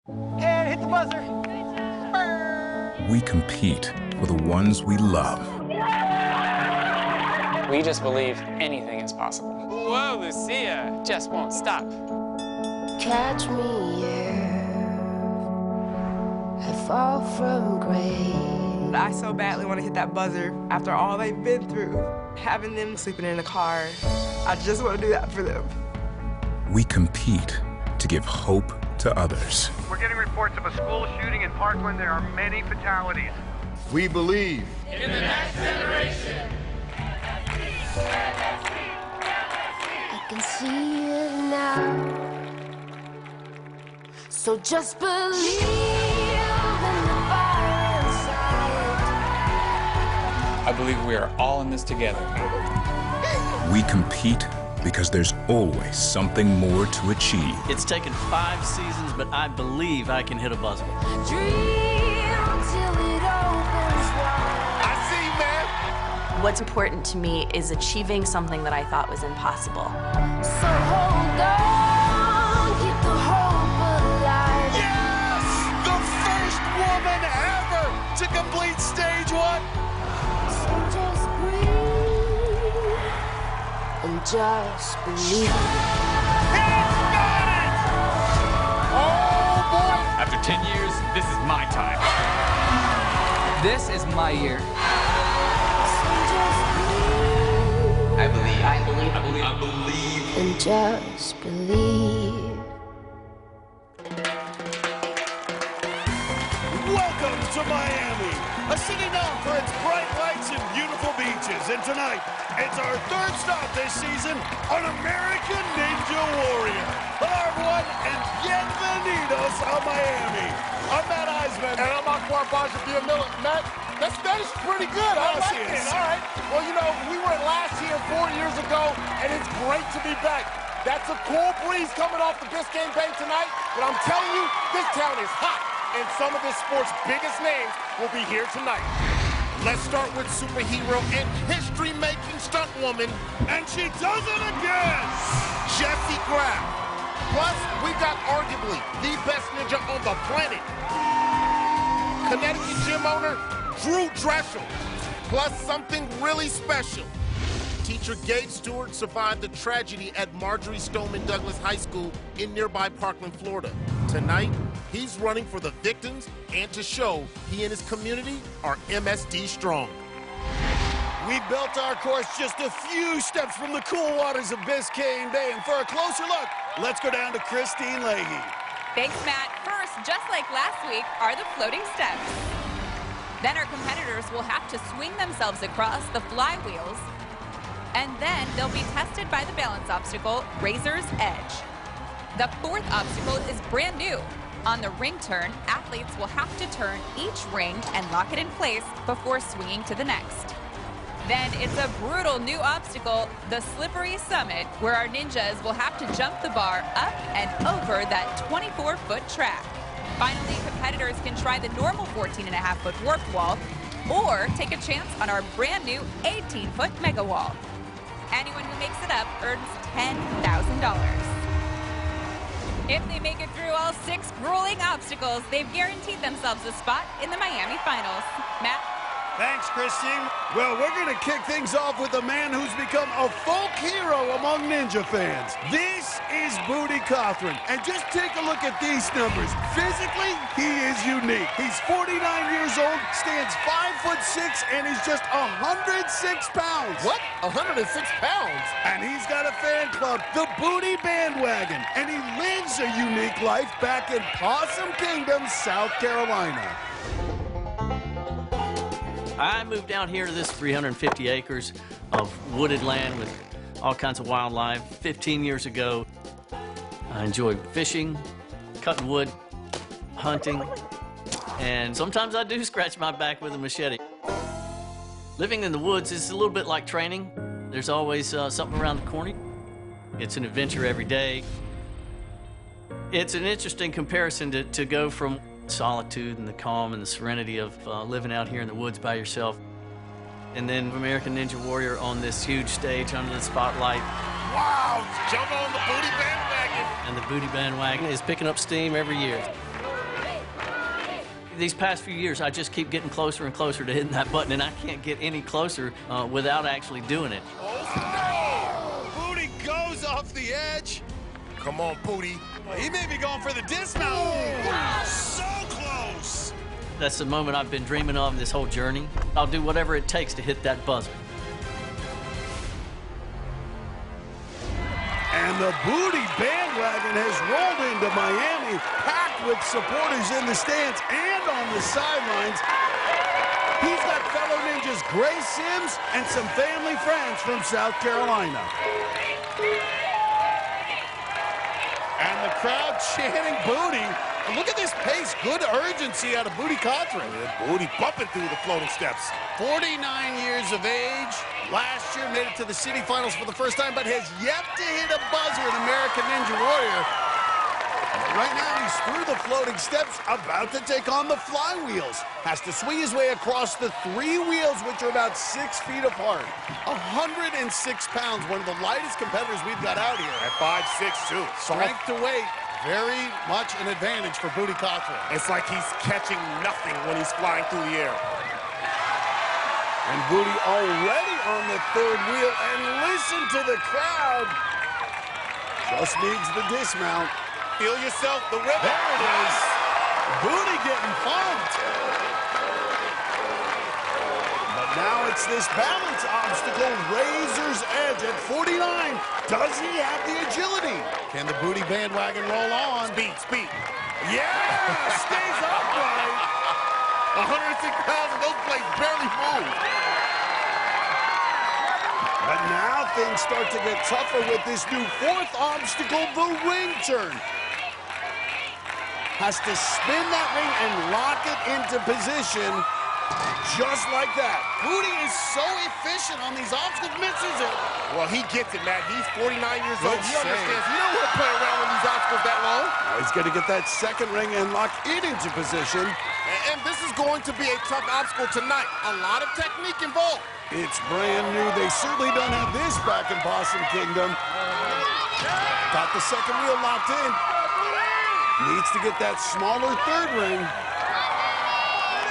And hit the buzzer. We compete for the ones we love. We just believe anything is possible. Whoa, Lucia, just won't stop. Catch me here, I fall from grace. I so badly want to hit that buzzer after all they've been through. Having them sleeping in a car, I just want to do that for them. We compete to give hope to others. We're getting reports of a school shooting in Parkland. There are many fatalities. We believe in the next generation. I can see it now. So just believe in the fire inside. I believe we are all in this together. We compete because there's always something more to achieve. It's taken 5 seasons, but I believe I can hit a buzzer. Dream till it opens wide. I see, man. What's important to me is achieving something that I thought was impossible. So hold on, keep the hope alive. Yes! The first woman ever to complete stage 1. So just breathe and just believe. It's got it! Oh, boy! After 10 years, this is my time. This is my year. So just breathe I believe. and just believe. Welcome to Miami, a city known for its bright lights and beautiful beaches. And tonight, it's our 3rd stop this season on American Ninja Warrior. Hello, everyone, and bienvenidos a Miami. I'm Matt Eisman. And I'm Akbar Baja-Villamilla. Matt, that Spanish is pretty good. I like it. All right. Well, you know, we were last here 4 years ago, and it's great to be back. That's a cool breeze coming off the Biscayne Bay tonight, but I'm telling you, this town is hot, and some of this sport's biggest names will be here tonight. Let's start with superhero and history-making stunt woman, And she does it again. Jessie Graff. Plus, we got arguably the best ninja on the planet. Connecticut gym owner, Drew Dressel. Plus, something really special. Teacher Gabe Stewart survived the tragedy at Marjorie Stoneman Douglas High School in nearby Parkland, Florida. Tonight, he's running for the victims and to show he and his community are MSD strong. We built our course just a few steps from the cool waters of Biscayne Bay. And for a closer look, let's go down to Christine Leahy. Thanks, Matt. First, just like last week, are the floating steps. Then our competitors will have to swing themselves across the flywheels, and then they'll be tested by the balance obstacle, Razor's Edge. The 4th obstacle is brand new. On the ring turn, athletes will have to turn each ring and lock it in place before swinging to the next. Then it's a brutal new obstacle, the Slippery Summit, where our ninjas will have to jump the bar up and over that 24-foot track. Finally, competitors can try the normal 14.5-foot warped wall or take a chance on our brand new 18-foot mega wall. Anyone who makes it up earns $10,000. If they make it through all 6 grueling obstacles, they've guaranteed themselves a spot in the Miami finals. Matt? Thanks, Christine. Well, we're going to kick things off with a man who's become a folk hero among ninja fans. This is Booty Cothran. And just take a look at these numbers. Physically, he is unique. He's 49 years old, stands 5'6", and he's just 106 pounds. What? 106 pounds? And he's got a fan club, the Booty Bandwagon. And he lives a unique life back in Possum Kingdom, South Carolina. I moved out here to this 350 acres of wooded land with all kinds of wildlife 15 years ago. I enjoy fishing, cutting wood, hunting, and sometimes I do scratch my back with a machete. Living in the woods is a little bit like training. There's always something around the corner. It's an adventure every day. It's an interesting comparison to go from solitude and the calm and the serenity of living out here in the woods by yourself, and then American Ninja Warrior on this huge stage under the spotlight. Wow, jump on the Booty Bandwagon. And the Booty Bandwagon is picking up steam every year. These past few years, I just keep getting closer and closer to hitting that button, and I can't get any closer without actually doing it. Booty goes off the edge. Come on, Booty. He may be going for the dismount. So close. That's the moment I've been dreaming of this whole journey. I'll do whatever it takes to hit that buzzer. And the Booty bandwagon has rolled into Miami, packed with supporters in the stands and on the sidelines. He's got fellow ninjas Grace Sims and some family friends from South Carolina. And the crowd chanting Booty. And look at this pace, good urgency out of Booty Cothran. Booty bumping through the floating steps. 49 years of age. Last year made it to the city finals for the first time, but has yet to hit a buzzer in American Ninja Warrior. Right now, he's through the floating steps, about to take on the flywheels. Has to swing his way across the 3 wheels, which are about 6 feet apart. 106 pounds, one of the lightest competitors we've got out here. At 5'6", too. Strength to weight, very much an advantage for Booty Cothran. It's like he's catching nothing when he's flying through the air. And Booty already on the 3rd wheel, and listen to the crowd. Just needs the dismount. Feel yourself, the rhythm. There it is. Booty getting pumped. But now it's this balance obstacle, razor's edge at 49. Does he have the agility? Can the Booty bandwagon roll on? Speed. Yeah, stays upright. 106 pounds and those blades barely move. But now things start to get tougher with this new 4th obstacle, the ring turn. Has to spin that ring and lock it into position just like that. Booty is so efficient on these obstacles, misses it. Well, he gets it, Matt. He's 49 years old. He Good understands. save. You don't want to play around with these obstacles that long. Now he's going to get that 2nd ring and lock it into position. And this is going to be a tough obstacle tonight. A lot of technique involved. It's brand new. They certainly don't have this back in Possum Kingdom. Got the 2nd wheel locked in. Needs to get that smaller 3rd ring.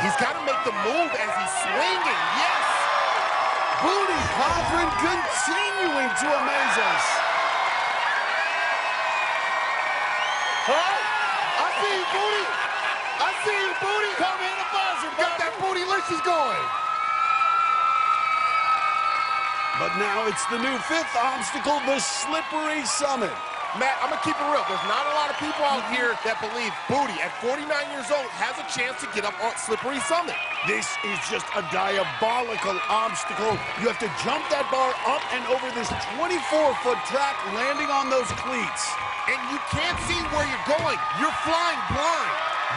He's got to make the move as he's swinging. Yes! Booty Cothran continuing to amaze us. Huh? I see you, Booty. I see you, Booty. Come in a buzzer, Got that Booty licious going. But now it's the new 5th obstacle, the Slippery Summit. Matt, I'm going to keep it real. There's not a lot of people out here that believe Booty, at 49 years old, has a chance to get up on Slippery Summit. This is just a diabolical obstacle. You have to jump that bar up and over this 24-foot track, landing on those cleats. And you can't see where you're going. You're flying blind.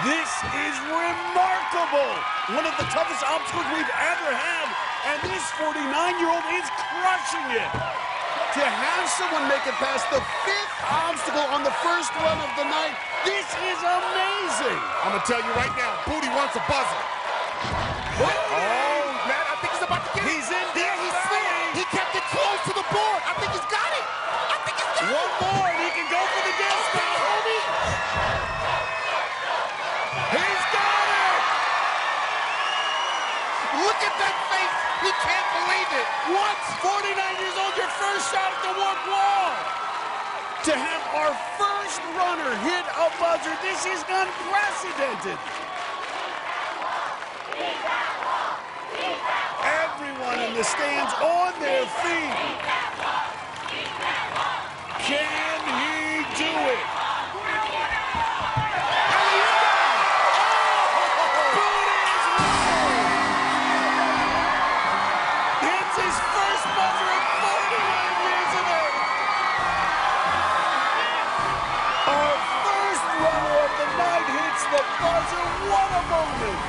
This is remarkable. One of the toughest obstacles we've ever had. And this 49-year-old is crushing it. To have someone make it past the 5th obstacle on the 1st run of the night, this is amazing. I'm going to tell you right now, Booty wants a buzzer. Oh, Matt, I think he's about to get it. He's in there. Yeah, he's swinging. He kept it close to the board. I think he's got it. I think he's got it. One more, and he can go for the dismount. He's got it. Look at that face. He can't believe it. What? 49 years old, your first shot at the warp wall. To have our first runner hit a buzzer, this is unprecedented. Everyone in the stands on their feet. Can he do it? What a moment!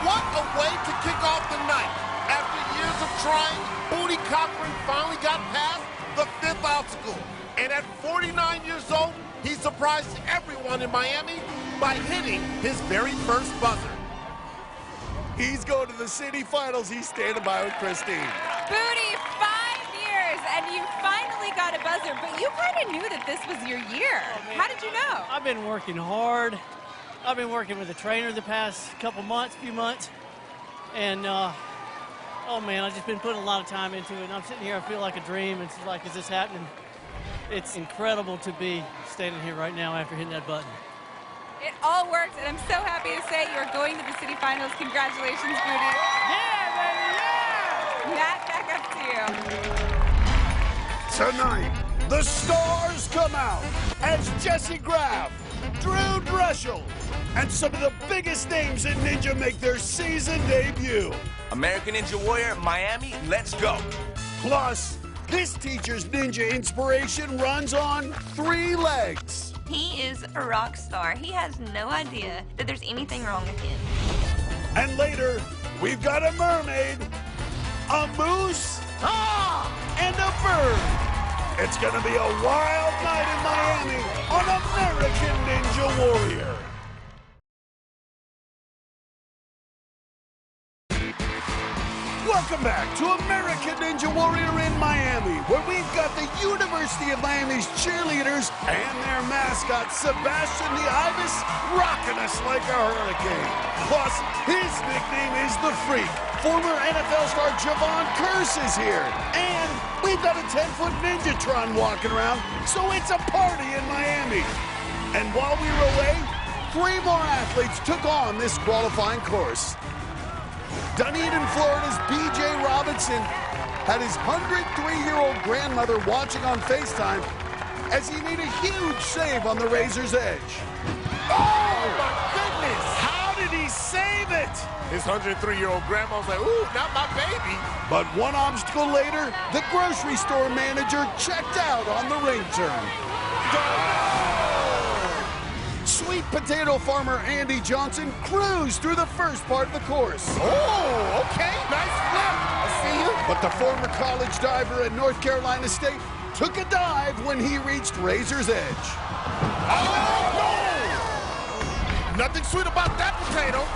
What a way to kick off the night. After years of trying, Booty Cothran finally got past the 5th obstacle. And at 49 years old, he surprised everyone in Miami by hitting his very first buzzer. He's going to the city finals. He's standing by with Christine. Booty, 5 years, and you finally got a buzzer, but you kind of knew that this was your year. How did you know? I've been working hard. I've been working with a trainer the past few months, and oh man, I've just been putting a lot of time into it. And I'm sitting here, I feel like a dream. It's like, is this happening? It's incredible to be standing here right now after hitting that button. It all worked, and I'm so happy to say you're going to the city finals. Congratulations, Booty. Yeah, baby, yeah! Matt, back up to you. Tonight, the stars come out as Jesse Graff, Drew Dreschel, and some of the biggest names in Ninja make their season debut. American Ninja Warrior, Miami, let's go. Plus, this teacher's ninja inspiration runs on 3 legs. He is a rock star. He has no idea that there's anything wrong with him. And later, we've got a mermaid, a moose, and a bird. It's gonna be a wild night in Miami on American Ninja Warrior. Welcome back to American Ninja Warrior in Miami, where we've got the University of Miami's cheerleaders and their mascot, Sebastian the Ibis, rocking us like a hurricane. Plus, his nickname is The Freak. Former NFL star Javon Curse is here. And we've got a 10-foot Ninjatron walking around, so it's a party in Miami. And while we were away, 3 more athletes took on this qualifying course. Dunedin, Florida's B.J. Robinson had his 103-year-old grandmother watching on FaceTime as he made a huge save on the Razor's Edge. Oh, my goodness! How did he save it? His 103-year-old grandma was like, ooh, not my baby. But one obstacle later, the grocery store manager checked out on the ring turn. Sweet potato farmer Andy Johnson cruised through the first part of the course. Oh, okay. Nice flip. I see you. But the former college diver at North Carolina State took a dive when he reached Razor's Edge. Oh, no! Nothing sweet about that potato.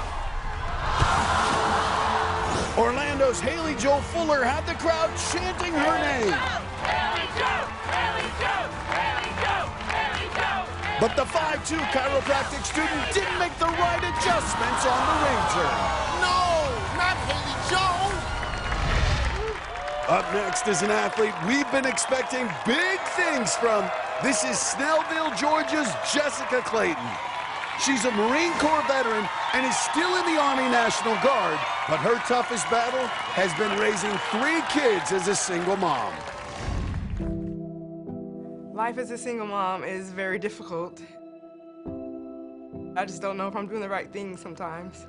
Orlando's Haley Jo Fuller had the crowd chanting her name. Haley Jo! Haley Jo! Haley Jo! Haley Jo! But the 5'2" chiropractic student didn't make the right adjustments on the ring turn. No, not Haley Jo. Up next is an athlete we've been expecting big things from. This is Snellville, Georgia's Jessica Clayton. She's a Marine Corps veteran and is still in the Army National Guard, but her toughest battle has been raising 3 kids as a single mom. Life as a single mom is very difficult. I just don't know if I'm doing the right thing sometimes.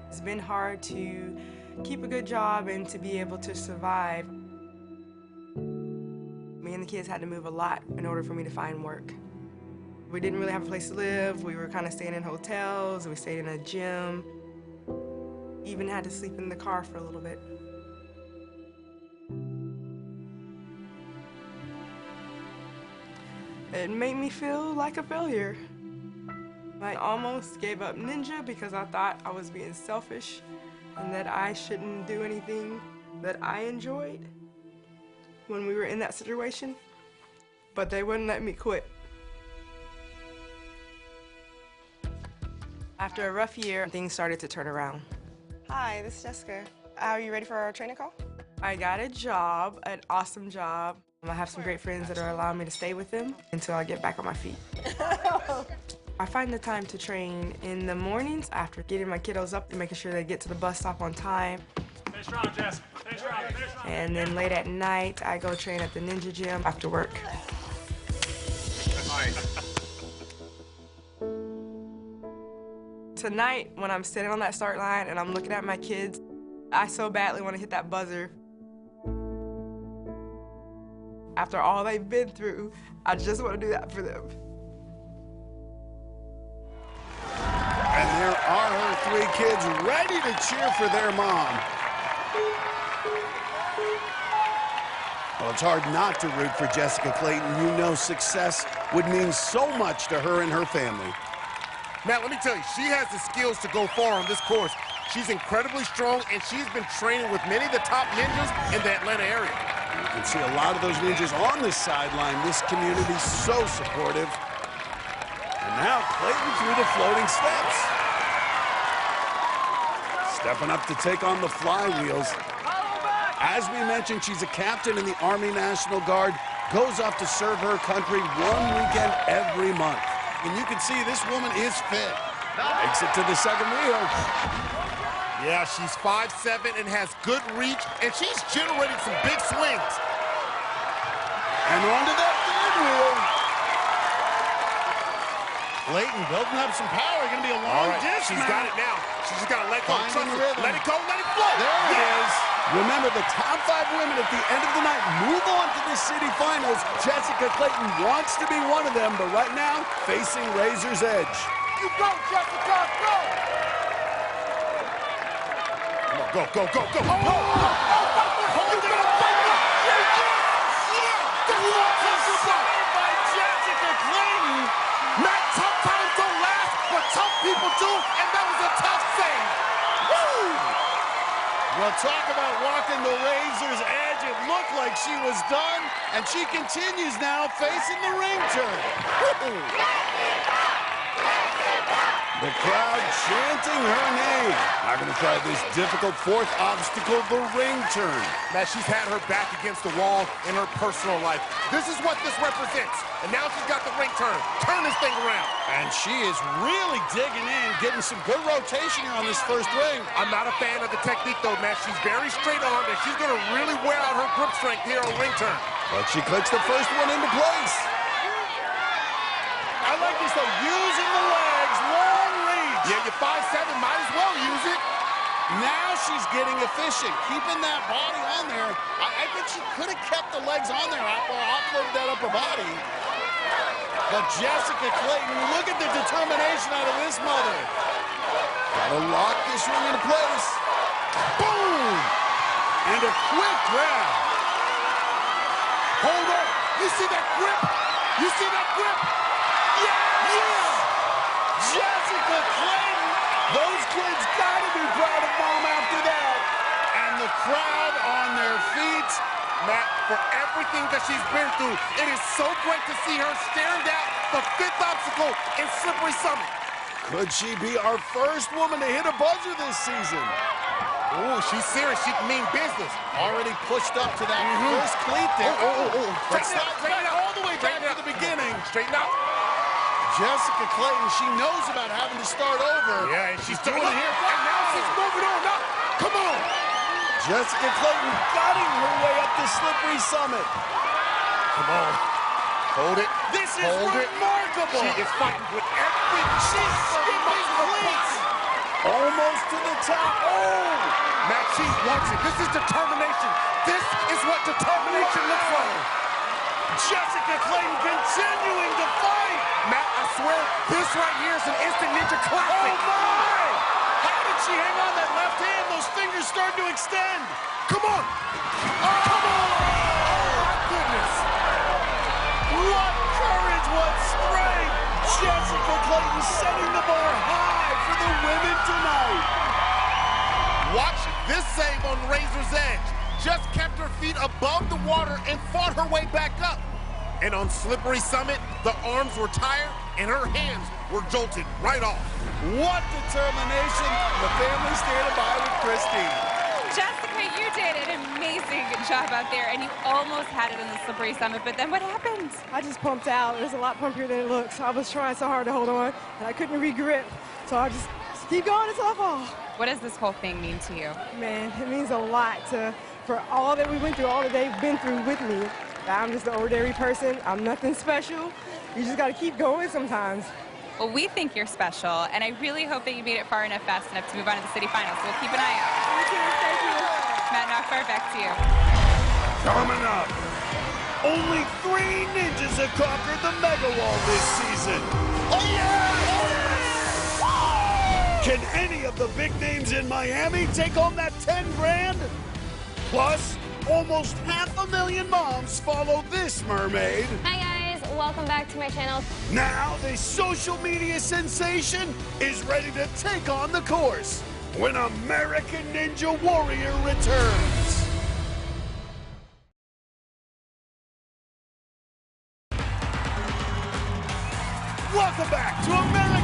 It's been hard to keep a good job and to be able to survive. Me and the kids had to move a lot in order for me to find work. We didn't really have a place to live. We were kind of staying in hotels. We stayed in a gym. Even had to sleep in the car for a little bit. It made me feel like a failure. I almost gave up ninja because I thought I was being selfish and that I shouldn't do anything that I enjoyed when we were in that situation, but they wouldn't let me quit. After a rough year, things started to turn around. Hi, this is Jessica. Are you ready for our training call? I got a job, an awesome job. I have some great friends that are allowing me to stay with them until I get back on my feet. I find the time to train in the mornings after getting my kiddos up and making sure they get to the bus stop on time. Finish strong, Jess. Finish strong. Finish strong. And then late at night, I go train at the Ninja Gym after work. Tonight, when I'm sitting on that start line and I'm looking at my kids, I so badly want to hit that buzzer. After all they've been through, I just want to do that for them. And there are her 3 kids ready to cheer for their mom. Well, it's hard not to root for Jessica Clayton. You know success would mean so much to her and her family. Matt, let me tell you, she has the skills to go far on this course. She's incredibly strong, and she's been training with many of the top ninjas in the Atlanta area. You can see a lot of those ninjas on this sideline. This community so supportive. And now Clayton through the floating steps. Stepping up to take on the flywheels. As we mentioned, she's a captain in the Army National Guard, goes off to serve her country one weekend every month. And you can see this woman is fit. Makes it to the second wheel. Yeah, she's 5'7" and has good reach, and she's generating some big swings. And onto that third wheel. Clayton building up some power. Going to be a long disc. She's got it now. She's just got to let go. Finding the rhythm. Let it go, let it flow. There it is. Remember, the top 5 women at the end of the night move on to the city finals. Jessica Clayton wants to be one of them, but right now, facing Razor's Edge. You go, Jessica, go! Come on, go, go, go, go! By Jessica Clayton. Matt, tough times don't last, but tough people do, and that was a tough save. Woo! Well, talk about walking the Razor's Edge. It looked like she was done, and she continues now facing the ring turn. The crowd chanting her name. Not going to try this difficult fourth obstacle, the ring turn. Matt, she's had her back against the wall in her personal life. This is what this represents. And now she's got the ring turn. Turn this thing around. And she is really digging in, getting some good rotation here on this first ring. I'm not a fan of the technique, though, Matt. She's very straight-armed, and she's going to really wear out her grip strength here on ring turn. But she clicks the first one into place. I like this, though, using the legs, long reach. Yeah, you're 5'7", might as well use it. Now she's getting efficient, keeping that body on there. I think she could have kept the legs on there or offloaded that upper body. But Jessica Clayton, look at the determination out of this mother. Gotta lock this ring into place. Boom! And a quick grab. Hold on. You see that grip? You see that grip? Yeah! Jessica Clayton! Those kids gotta be proud of Mom after that. And the crowd on their feet. Matt, for everything that she's been through, it is so great to see her staring down the 5th obstacle in Slippery Summit. Could she be our first woman to hit a buzzer this season? Oh, she's serious. She can mean business. Already pushed up to that first cleat there. Straighten out all the way back to the beginning. Straighten out. Jessica Clayton, she knows about having to start over. Yeah, and she's doing it here. And now she's moving on up. Come on. Jessica Clayton gutting her way up the Slippery Summit. Come on. Hold it. This is remarkable. She is fighting with every She's skipping cleats. Almost to the top. Oh! Matt, she wants it. This is determination. This is what determination looks like. Jessica Clayton continuing to fight. Matt, I swear, this right here is an instant ninja classic. Oh, my! How did she hang on that left hand? Those fingers starting to extend. Come on. Oh, come on. Oh, my goodness. What courage, what strength. Jessica Clayton setting the bar high for the women tonight. Watch this save on Razor's Edge. Just kept her feet above the water and fought her way back up. And on Slippery Summit, the arms were tired and her hands were jolted right off. What determination. The family standing by with Christine. Jessica, you did an amazing job out there, and you almost had it on the Slippery Summit, but then what happened? I just pumped out. It was a lot pumpier than it looks. I was trying so hard to hold on, and I couldn't re-grip. So I just keep going until I fall. What does this whole thing mean to you? Man, it means a lot for all that we went through, all that they've been through with me. I'm just an ordinary person. I'm nothing special. You just got to keep going sometimes. Well, we think you're special, and I really hope that you made it far enough, fast enough to move on to the city finals. So we'll keep an eye out. Thank you. Matt Knockfar, back to you. Coming up, only 3 ninjas have conquered the Mega Wall this season. Oh, yeah! Can any of the big names in Miami take home that 10 grand? Plus, almost 500,000 moms follow this mermaid. Hi guys, welcome back to my channel. Now the social media sensation is ready to take on the course when American Ninja Warrior returns. Welcome back to American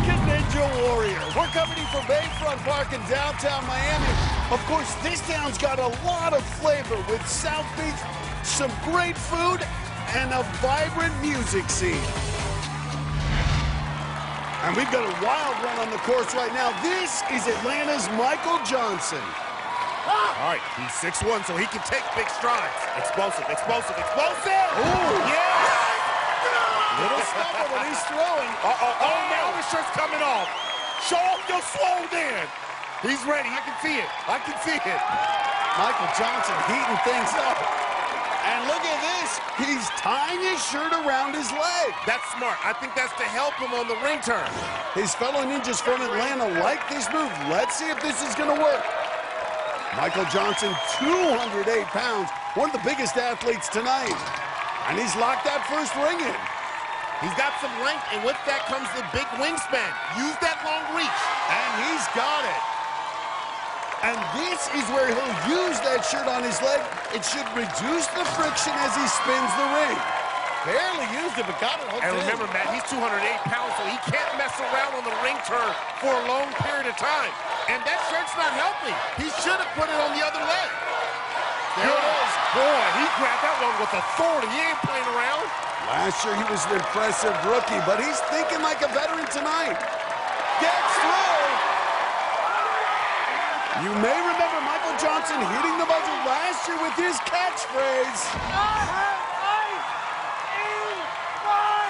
coming in from Bayfront Park in downtown Miami. Of course, this town's got a lot of flavor with South Beach, some great food, and a vibrant music scene. And we've got a wild run on the course right now. This is Atlanta's Michael Johnson. All right, he's 6'1", so he can take big strides. Explosive, explosive, explosive! Ooh, yeah! Little stumble, but he's throwing. Oh, now the shirt's coming off. Show off your swole then. He's ready. I can see it. I can see it. Michael Johnson heating things up. And look at this. He's tying his shirt around his leg. That's smart. I think that's to help him on the ring turn. His fellow ninjas from Atlanta like this move. Let's see if this is going to work. Michael Johnson, 208 pounds, one of the biggest athletes tonight. And he's locked that first ring in. He's got some length, and with that comes the big wingspan. Use that long reach. And he's got it. And this is where he'll use that shirt on his leg. It should reduce the friction as he spins the ring. Barely used it, but got it hooked in. And remember, Matt, he's 208 pounds, so he can't mess around on the ring turn for a long period of time. And that shirt's not helping. He should have put it on the other leg. There it is. Boy, he grabbed that one with authority. He ain't playing around. Last year, he was an impressive rookie, but he's thinking like a veteran tonight. Gets through. You may remember Michael Johnson hitting the buzzer last year with his catchphrase. I have ice in my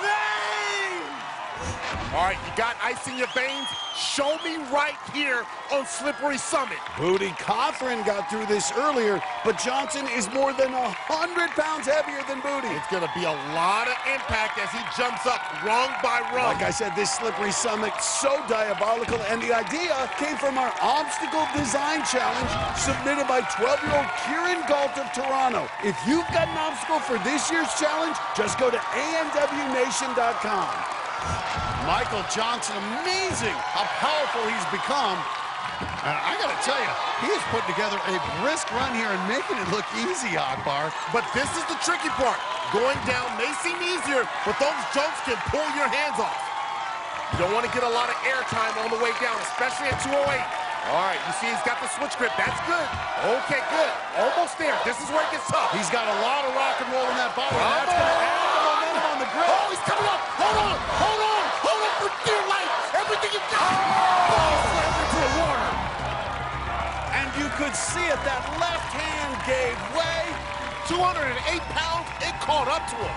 veins. All right, you got ice in your veins? Show me right here on Slippery Summit. Booty Cothran got through this earlier, but Johnson is more than 100 pounds heavier than Booty. It's going to be a lot of impact as he jumps up rung by rung. Like I said, this Slippery Summit, so diabolical, and the idea came from our obstacle design challenge submitted by 12-year-old Kieran Galt of Toronto. If you've got an obstacle for this year's challenge, just go to amwnation.com. Michael Johnson, amazing how powerful he's become. And I got to tell you, he has put together a brisk run here and making it look easy, Akbar. But this is the tricky part. Going down may seem easier, but those jumps can pull your hands off. You don't want to get a lot of air time on the way down, especially at 208. All right, you see he's got the switch grip. That's good. Okay, good. Almost there. This is where it gets tough. He's got a lot of rock and roll in that body. That's going to add the momentum on the grip. Oh, he's coming up. Hold on. Hold on. Hold on for dear life. Everything you got. Oh, slammed into the water. And you could see it. That left hand gave way. 208 pounds, it caught up to him.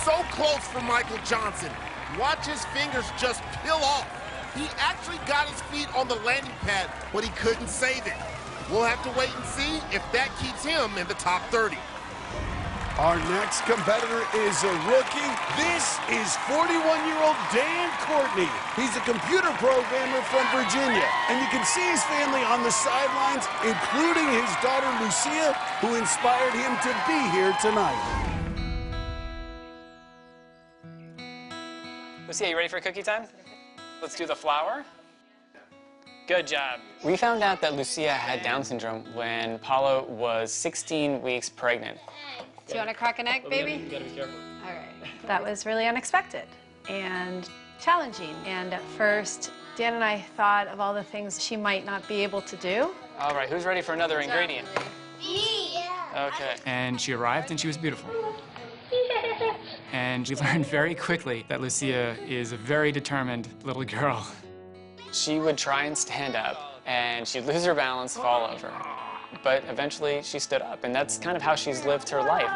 So close for Michael Johnson. Watch his fingers just peel off. He actually got his feet on the landing pad, but he couldn't save it. We'll have to wait and see if that keeps him in the top 30. Our next competitor is a rookie. This is 41-year-old Dan Courtney. He's a computer programmer from Virginia, and you can see his family on the sidelines, including his daughter Lucia, who inspired him to be here tonight. Lucia, you ready for cookie time? Let's do the flour. Good job. We found out that Lucia had Down syndrome when Paulo was 16 weeks pregnant. Do you want to crack an egg, baby? You gotta be careful. All right. That was really unexpected and challenging. And at first, Dan and I thought of all the things she might not be able to do. All right, who's ready for another ingredient? Yeah. Okay. And she arrived and she was beautiful. And we learned very quickly that Lucia is a very determined little girl. She would try and stand up, and she'd lose her balance, fall over. But eventually, she stood up, and that's kind of how she's lived her life.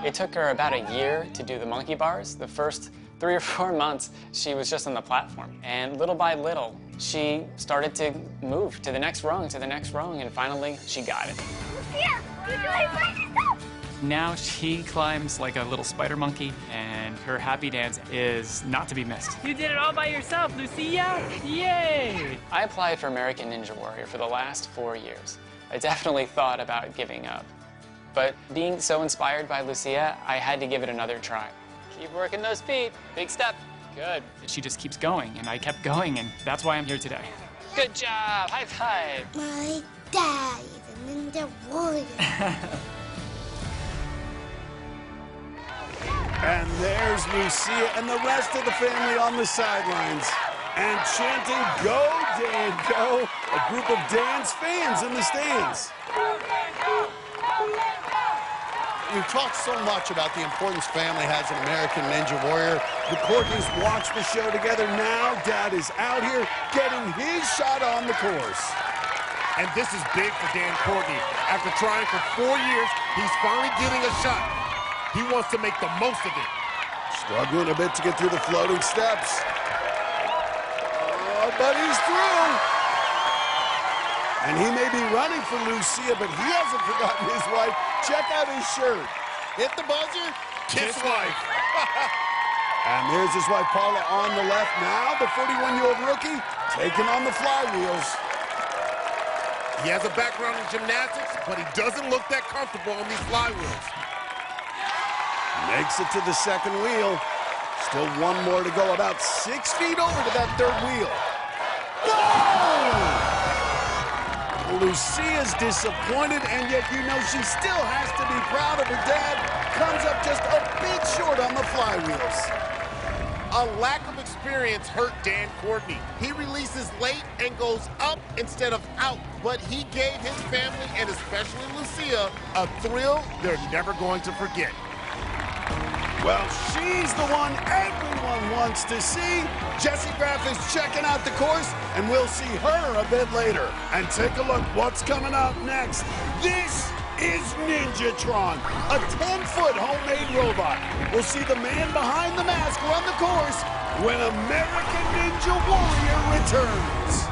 It took her about a year to do the monkey bars. The first 3 or 4 months, she was just on the platform. And little by little, she started to move to the next rung, and finally, she got it. Lucia, you're doing great stuff. Now she climbs like a little spider monkey, and her happy dance is not to be missed. You did it all by yourself, Lucia! Yay! I applied for American Ninja Warrior for the last 4 years. I definitely thought about giving up. But being so inspired by Lucia, I had to give it another try. Keep working those feet. Big step. Good. She just keeps going, and I kept going, and that's why I'm here today. Good job. High five. My dad is a ninja warrior. And there's Lucia and the rest of the family on the sidelines. And chanting, "Go, Dan, go!" A group of Dan's fans in the stands. We've talked so much about the importance family has in American Ninja Warrior. The Courtneys watch the show together. Now Dad is out here getting his shot on the course. And this is big for Dan Courtney. After trying for 4 years, he's finally getting a shot. He wants to make the most of it. Struggling a bit to get through the floating steps. Oh, but he's through. And he may be running for Lucia, but he hasn't forgotten his wife. Check out his shirt. Hit the buzzer, kiss wife. And there's his wife, Paula, on the left. Now the 41-year-old rookie taking on the flywheels. He has a background in gymnastics, but he doesn't look that comfortable on these flywheels. Makes it to the second wheel. Still one more to go, about 6 feet over to that third wheel. Whoa! Lucia's disappointed, and yet you know she still has to be proud of her dad. Comes up just a bit short on the flywheels. A lack of experience hurt Dan Courtney. He releases late and goes up instead of out, but he gave his family, and especially Lucia, a thrill they're never going to forget. Well, she's the one everyone wants to see. Jessie Graff is checking out the course, and we'll see her a bit later. And take a look what's coming up next. This is Ninjatron, a 10-foot homemade robot. We'll see the man behind the mask run the course when American Ninja Warrior returns.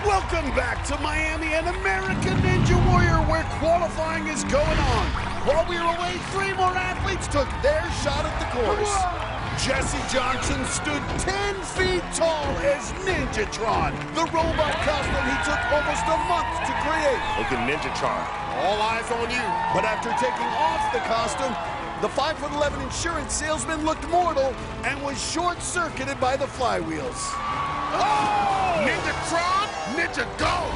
Welcome back to Miami and American Ninja Warrior, where qualifying is going on. While we were away, 3 more athletes took their shot at the course. Jesse Johnson stood 10 feet tall as Ninjatron, the robot costume he took almost a month to create. Look at Ninjatron. All eyes on you. But after taking off the costume, the 5'11" insurance salesman looked mortal and was short-circuited by the flywheels. Oh! Ninjatron, Ninja go!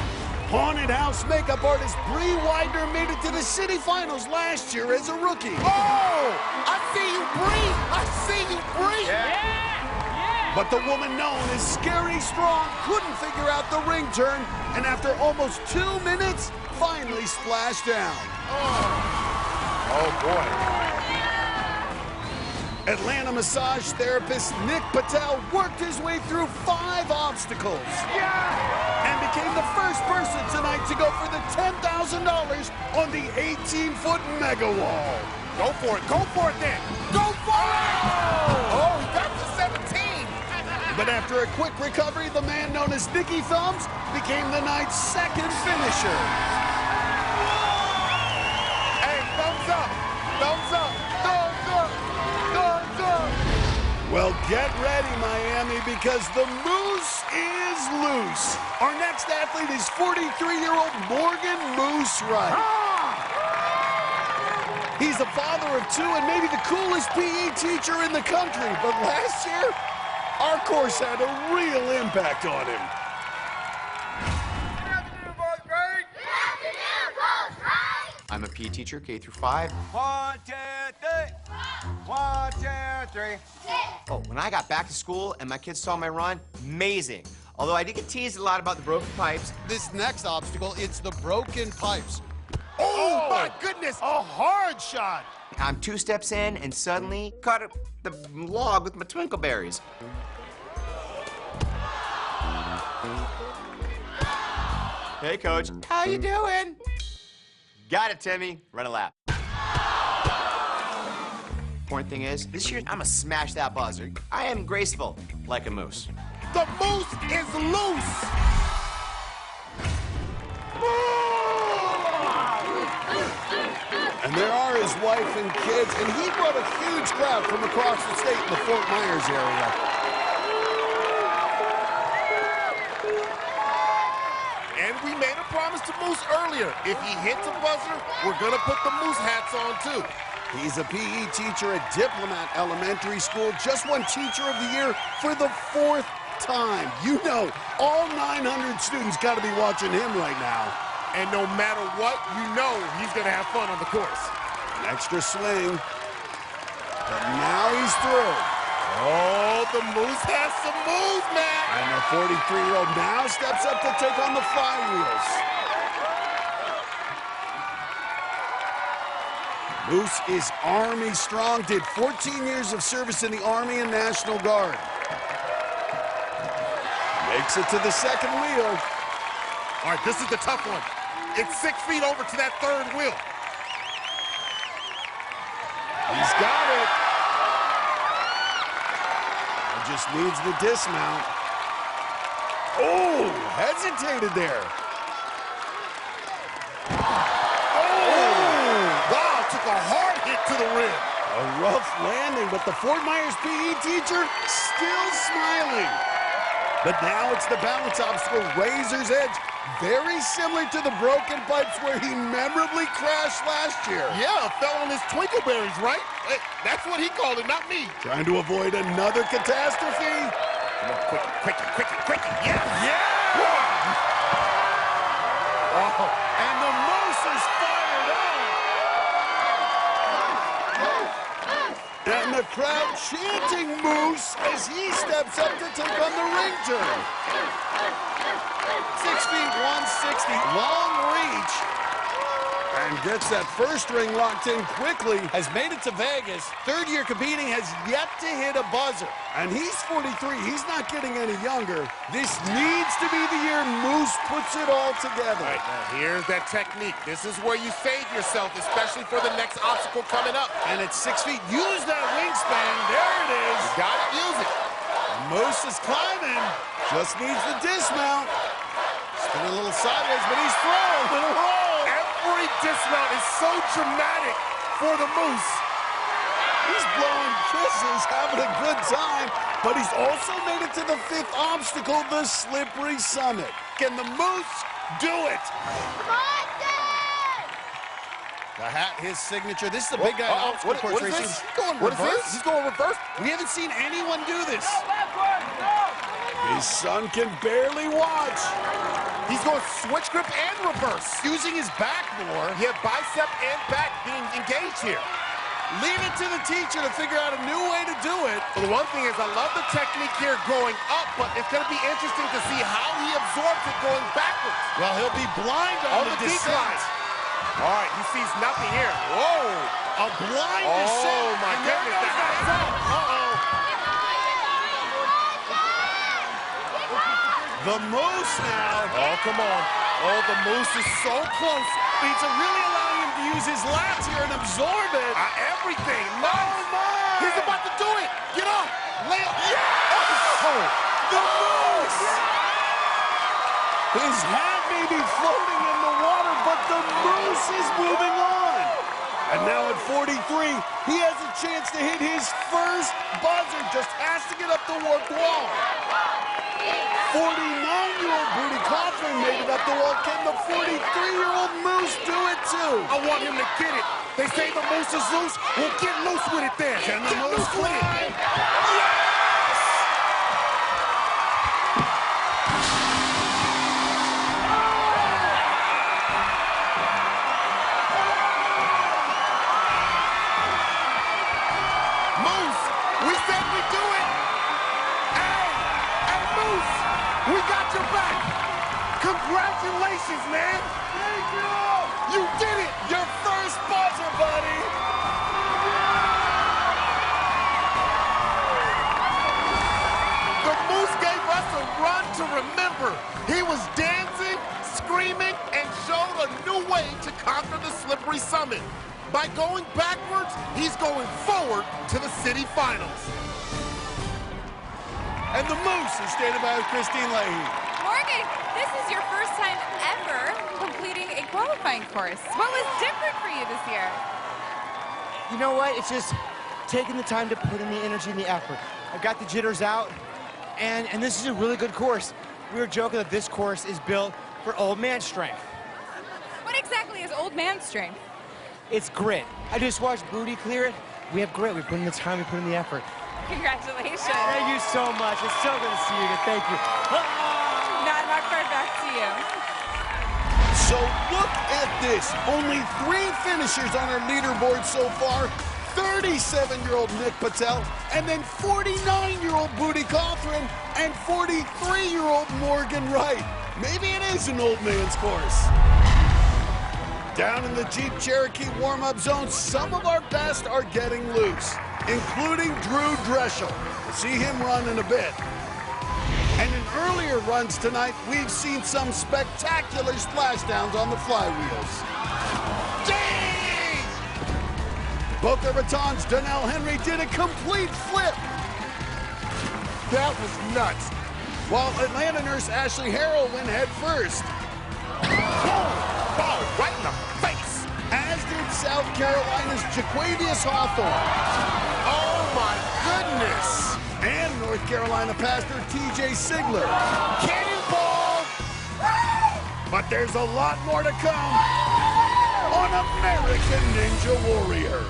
Haunted house makeup artist Bree Widener made it to the city finals last year as a rookie. Oh! I see you, Bree! I see you, Bree! Yeah! But the woman known as Scary Strong couldn't figure out the ring turn, and after almost 2 minutes, finally splashed down. Oh boy. Atlanta massage therapist Nick Patel worked his way through 5 obstacles. Yeah! And became the first person tonight to go for the $10,000 on the 18-foot mega wall. Go for it then. Go for it! Oh, he got to 17. But after a quick recovery, the man known as Nicky Thumbs became the night's second finisher. Hey, thumbs up, thumbs up, thumbs up, thumbs up. Well, get ready, Miami, because the moose is loose. Our next athlete is 43-year-old Morgan Moose Wright. He's a father of 2 and maybe the coolest PE teacher in the country. But last year, our course had a real impact on him. I'm a PE teacher, K through 5. 1, 2, 3. 1, 2, 3. Oh, when I got back to school and my kids saw my run, amazing. Although I did get teased a lot about the broken pipes. This next obstacle, it's the broken pipes. Oh, my goodness, a hard shot. I'm 2 steps in and suddenly caught the log with my twinkleberries. Hey, Coach. How you doing? Got it, Timmy. Run a lap. Important thing is, this year I'm gonna smash that buzzer. I am graceful, like a moose. The moose is loose. And there are his wife and kids, and he brought a huge crowd from across the state in the Fort Myers area. And we made a promise to Moose earlier. If he hits a buzzer, we're gonna put the Moose hats on too. He's a PE teacher at Diplomat Elementary School, just won Teacher of the Year for the 4th time. You know, all 900 students got to be watching him right now. And no matter what, you know he's going to have fun on the course. An extra swing. But now he's through. Oh, the Moose has some moves, man. And the 43-year-old now steps up to take on the flywheels. Moose is Army strong, did 14 years of service in the Army and National Guard. Makes it to the second wheel. All right, this is the tough one. It's 6 feet over to that third wheel. He's got it. He just needs the dismount. Oh, hesitated there. Took a hard hit to the rib. A rough landing, but the Fort Myers PE teacher still smiling. But now it's the balance obstacle, Razor's Edge. Very similar to the broken pipes where he memorably crashed last year. Yeah, fell on his twinkleberries, right? Hey, that's what he called it, not me. Trying to avoid another catastrophe. Come on, quick. Yeah. Oh, and the Moose is fired up. And the crowd chanting Moose as he steps up to take on the ring turn. 6 feet 160, long reach. And gets that first ring locked in quickly. Has made it to Vegas. Third year competing, has yet to hit a buzzer. And he's 43. He's not getting any younger. This needs to be the year Moose puts it all together. All right, now here's that technique. This is where you save yourself, especially for the next obstacle coming up. And at 6 feet, use that wingspan. There it is. You got it, use it. And Moose is climbing. Just needs the dismount. Spin a little sideways, but he's thrown. Little roll. Every dismount is so dramatic for the Moose. He's blowing kisses, having a good time, but he's also made it to the 5th obstacle, the slippery summit. Can the Moose do it? Come on, Dad! The hat, his signature. This is the big guy in obstacle course racing. He's going reverse? He's going reverse? We haven't seen anyone do this. His son can barely watch. He's going switch grip and reverse. Using his back more. Yeah, bicep and back being engaged here. Leave it to the teacher to figure out a new way to do it. Well, the one thing is I love the technique here going up, but it's going to be interesting to see how he absorbs it going backwards. Well, he'll be blind on the decline. All right, he sees nothing here. Whoa! A blind descent. Oh, my goodness. That's uh-oh. The Moose now. Oh, come on. Oh, the Moose is so close. It's really allowing him to use his lats here and absorb it. Everything. No. Oh, my. He's about to do it. Get up. Lay up. Yes! Oh. The Moose. His hat may be floating in the water, but the Moose is moving on. And now at 43, he has a chance to hit his first buzzer. Just has to get up the warped wall. 49-year-old Booty Coughlin made it up the wall. Can the 43-year-old Moose do it too? I want him to get it. They say the Moose is loose. Well, get loose with it then. Can the Moose climb? Moose, we said we'd do it. Hey, Moose, we got your back. Congratulations, man. Thank you. You did it. Your first buzzer, buddy. The Moose gave us a run to remember. He was dancing, screaming, and showed a new way to conquer the slippery summit. By going backwards, he's going forward to the city finals. And the Moose is standing by with Christine Leahy. Morgan, this is your first time ever completing a qualifying course. What was different for you this year? You know what? It's just taking the time to put in the energy and the effort. I got the jitters out, and this is a really good course. We were joking that this course is built for old man strength. What exactly is old man strength? It's grit. I just watched Booty clear it. We have grit. We put in the time, we put in the effort. Congratulations. Thank you so much. It's so good to see you. Thank you. Matt Marquardt, back to you. So look at this. Only 3 finishers on our leaderboard so far. 37-year-old Nick Patel, and then 49-year-old Booty Cothran, and 43-year-old Morgan Wright. Maybe it is an old man's course. Down in the Jeep Cherokee warm-up zone, some of our best are getting loose, including Drew Dreschel. We'll see him run in a bit. And in earlier runs tonight, we've seen some spectacular splashdowns on the flywheels. Boca Raton's Donnell Henry did a complete flip. That was nuts. While Atlanta nurse Ashley Harrell went head first. Ball right in the face. As did South Carolina's Jaquavius Hawthorne. Oh my goodness. And North Carolina pastor TJ Sigler. Cannonball. But there's a lot more to come on American Ninja Warrior.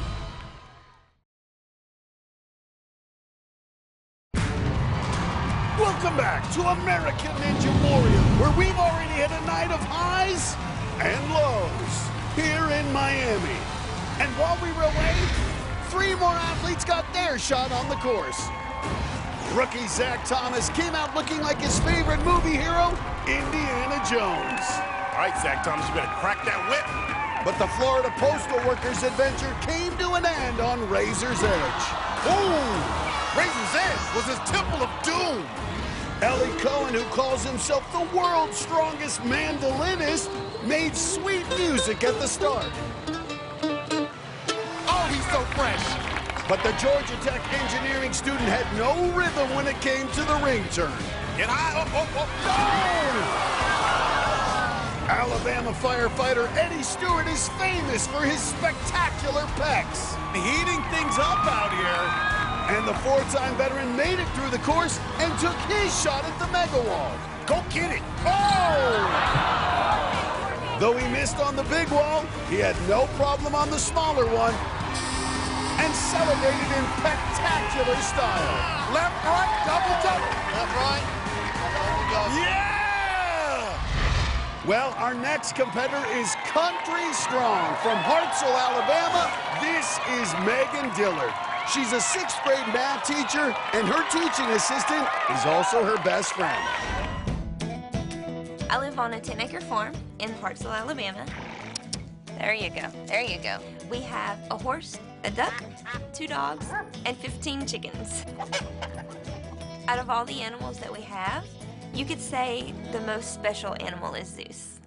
Welcome back to American Ninja Warrior, where we've already hit a night of highs and lows here in Miami. And while we were away, 3 more athletes got their shot on the course. Rookie Zach Thomas came out looking like his favorite movie hero, Indiana Jones. All right, Zach Thomas, you better crack that whip. But the Florida Postal Workers adventure came to an end on Razor's Edge. Ooh, Razor's Edge was his temple of doom. Ellie Cohen, who calls himself the world's strongest mandolinist, made sweet music at the start. Oh, he's so fresh. But the Georgia Tech engineering student had no rhythm when it came to the ring turn. Get high, Alabama firefighter Eddie Stewart is famous for his spectacular pecs. Heating things up out here. And the 4-time veteran made it through the course and took his shot at the mega wall. Go get it. Oh! Though he missed on the big wall, he had no problem on the smaller one and celebrated in spectacular style. Left, right, double. Left, right, double. Yeah! Well, our next competitor is country strong. From Hartselle, Alabama, this is Megan Dillard. She's a 6th grade math teacher, and her teaching assistant is also her best friend. I live on a 10-acre farm in Hartselle, Alabama. There you go. There you go. We have a horse, a duck, 2 dogs, and 15 chickens. Out of all the animals that we have, you could say the most special animal is Zeus.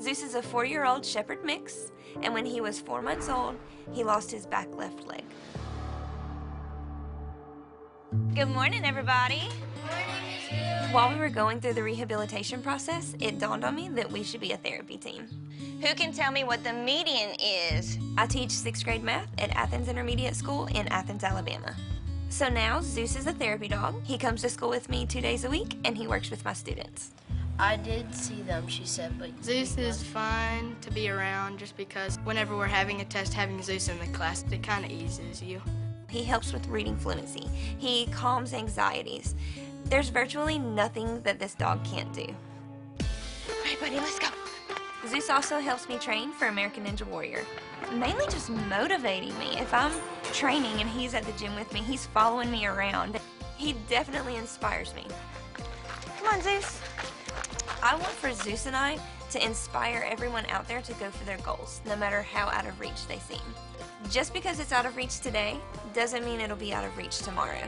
Zeus is a 4-year-old shepherd mix, and when he was 4 months old, he lost his back left leg. Good morning, everybody. While we were going through the rehabilitation process, it dawned on me that we should be a therapy team. Who can tell me what the median is? I teach 6th grade math at Athens Intermediate School in Athens, Alabama. So now Zeus is a therapy dog. He comes to school with me 2 days a week, and he works with my students. I did see them, she said, but Zeus is fun to be around just because whenever we're having a test, having Zeus in the class, it kind of eases you. He helps with reading fluency. He calms anxieties. There's virtually nothing that this dog can't do. All right, buddy, let's go. Zeus also helps me train for American Ninja Warrior. Mainly just motivating me. If I'm training and he's at the gym with me, he's following me around. He definitely inspires me. Come on, Zeus. I want for Zeus and I to inspire everyone out there to go for their goals, no matter how out of reach they seem. Just because it's out of reach today doesn't mean it'll be out of reach tomorrow.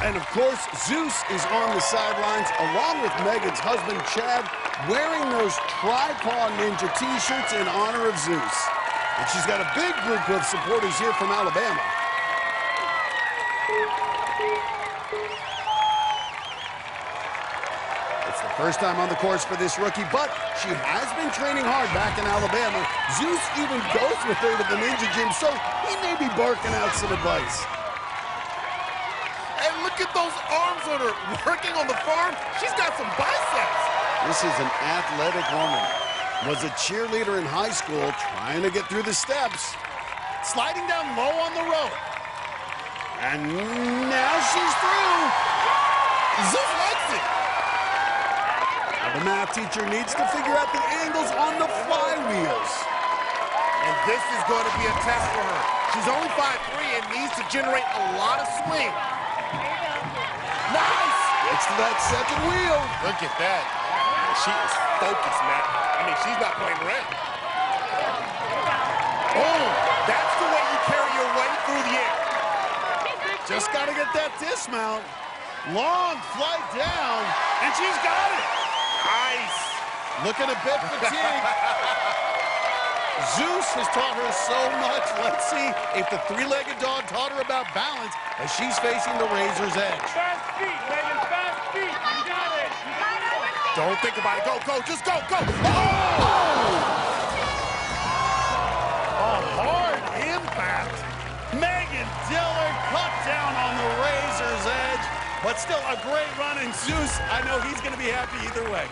And of course, Zeus is on the sidelines along with Megan's husband, Chad, wearing those Tri-Paw Ninja t-shirts in honor of Zeus. And she's got a big group of supporters here from Alabama. It's the first time on the course for this rookie, but she has been training hard back in Alabama. Zeus even goes with her to the Ninja Gym, so he may be barking out some advice. And look at those arms on her. Working on the farm, she's got some biceps. This is an athletic woman. Was a cheerleader in high school, trying to get through the steps. Sliding down low on the rope. And now she's through. Zeus likes it. The math teacher needs to figure out the angles on the flywheels. And this is going to be a test for her. She's only 5'3" and needs to generate a lot of swing. Nice! Gets to that second wheel. Look at that. She is focused, Matt. I mean, she's not playing around. Oh, that's the way you carry your weight through the air. Just got to get that dismount. Long flight down, and she's got it. Nice. Looking a bit fatigued. Zeus has taught her so much. Let's see if the three-legged dog taught her about balance as she's facing the razor's edge. Fast feet, Megan, fast feet. You got it. Don't think about it. Go, go, just go, go. Oh! A hard impact. Megan Dillard cut down on the razor's edge, but still a great run. And Zeus, I know he's going to be happy either way.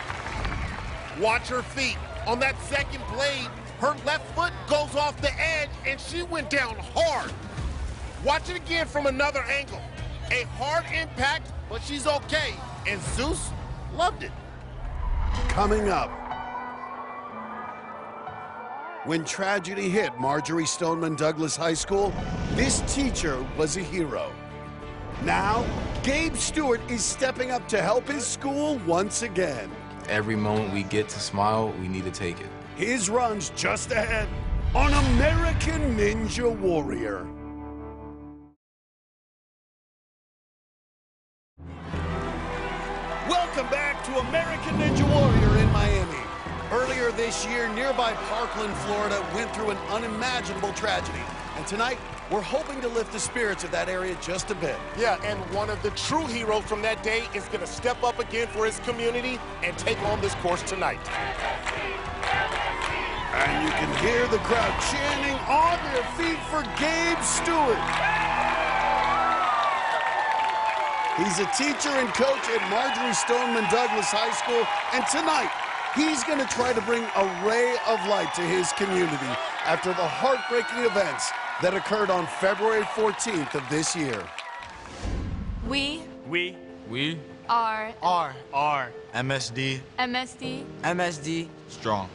Watch her feet. On that second blade, her left foot goes off the edge, and she went down hard. Watch it again from another angle. A hard impact, but she's okay. And Zeus loved it. Coming up. When tragedy hit Marjorie Stoneman Douglas High School, this teacher was a hero. Now, Gabe Stewart is stepping up to help his school once again. Every moment we get to smile, we need to take it. His run's just ahead on American Ninja Warrior. Welcome back to American Ninja Warrior in Miami. Earlier this year, nearby Parkland, Florida, went through an unimaginable tragedy. And tonight, we're hoping to lift the spirits of that area just a bit. Yeah, and one of the true heroes from that day is going to step up again for his community and take on this course tonight. And you can hear the crowd chanting on their feet for Gabe Stewart. He's a teacher and coach at Marjorie Stoneman Douglas High School, and tonight, he's going to try to bring a ray of light to his community after the heartbreaking events that occurred on February 14th of this year. We are MSD Strong.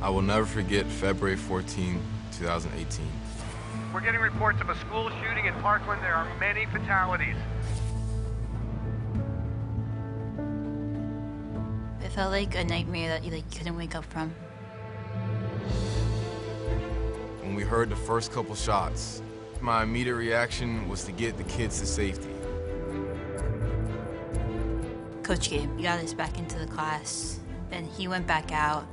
I will never forget February 14, 2018. We're getting reports of a school shooting in Parkland. There are many fatalities. It felt like a nightmare that you couldn't wake up from. When we heard the first couple shots, my immediate reaction was to get the kids to safety. Coach Gabe got us back into the class, and he went back out.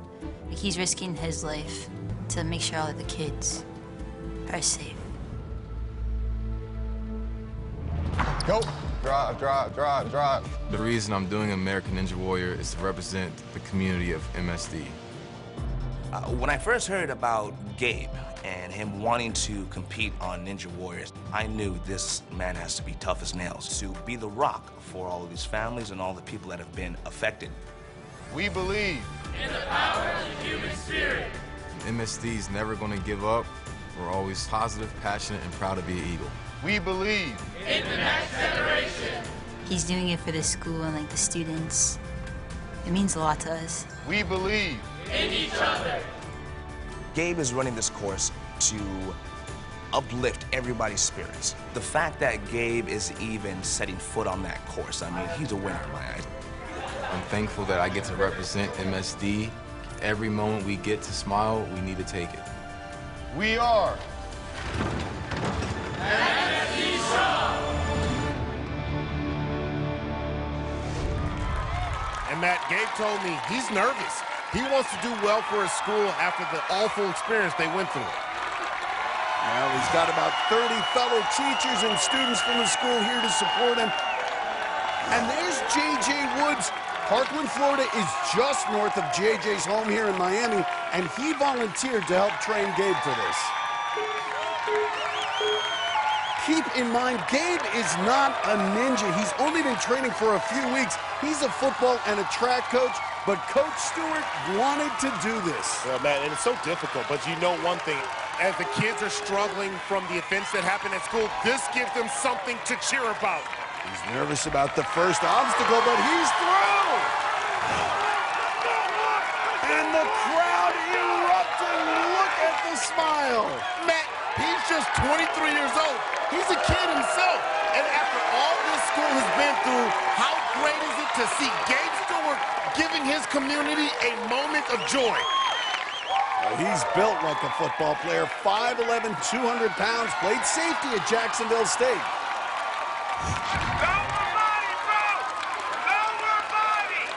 He's risking his life to make sure all of the kids are safe. Go. Drive. The reason I'm doing American Ninja Warrior is to represent the community of MSD. When I first heard about Gabe and him wanting to compete on Ninja Warriors, I knew this man has to be tough as nails to be the rock for all of these families and all the people that have been affected. We believe in the power of the human spirit. MSD is never going to give up. We're always positive, passionate, and proud to be an Eagle. We believe in the next generation. He's doing it for the school and the students. It means a lot to us. We believe in each other. Gabe is running this course to uplift everybody's spirits. The fact that Gabe is even setting foot on that course, I mean, he's a winner in my eyes. I'm thankful that I get to represent MSD. Every moment we get to smile, we need to take it. we are MSD Strong. And Matt, Gabe told me he's nervous. He wants to do well for his school after the awful experience they went through. Well, he's got about 30 fellow teachers and students from the school here to support him. And there's J.J. Woods. Parkland, Florida is just north of J.J.'s home here in Miami, and he volunteered to help train Gabe for this. Keep in mind, Gabe is not a ninja. He's only been training for a few weeks. He's a football and a track coach, but Coach Stewart wanted to do this. Well, Matt, and it's so difficult, but you know one thing, As the kids are struggling from the events that happen at school, this gives them something to cheer about. He's nervous about the first obstacle, but he's through! And the crowd erupting. Look at the smile. Matt, he's just 23 years old. He's a kid himself. And after all this school has been through, how great is it to see Gabe Stewart giving his community a moment of joy? He's built like a football player, 5'11", 200 pounds, played safety at Jacksonville State.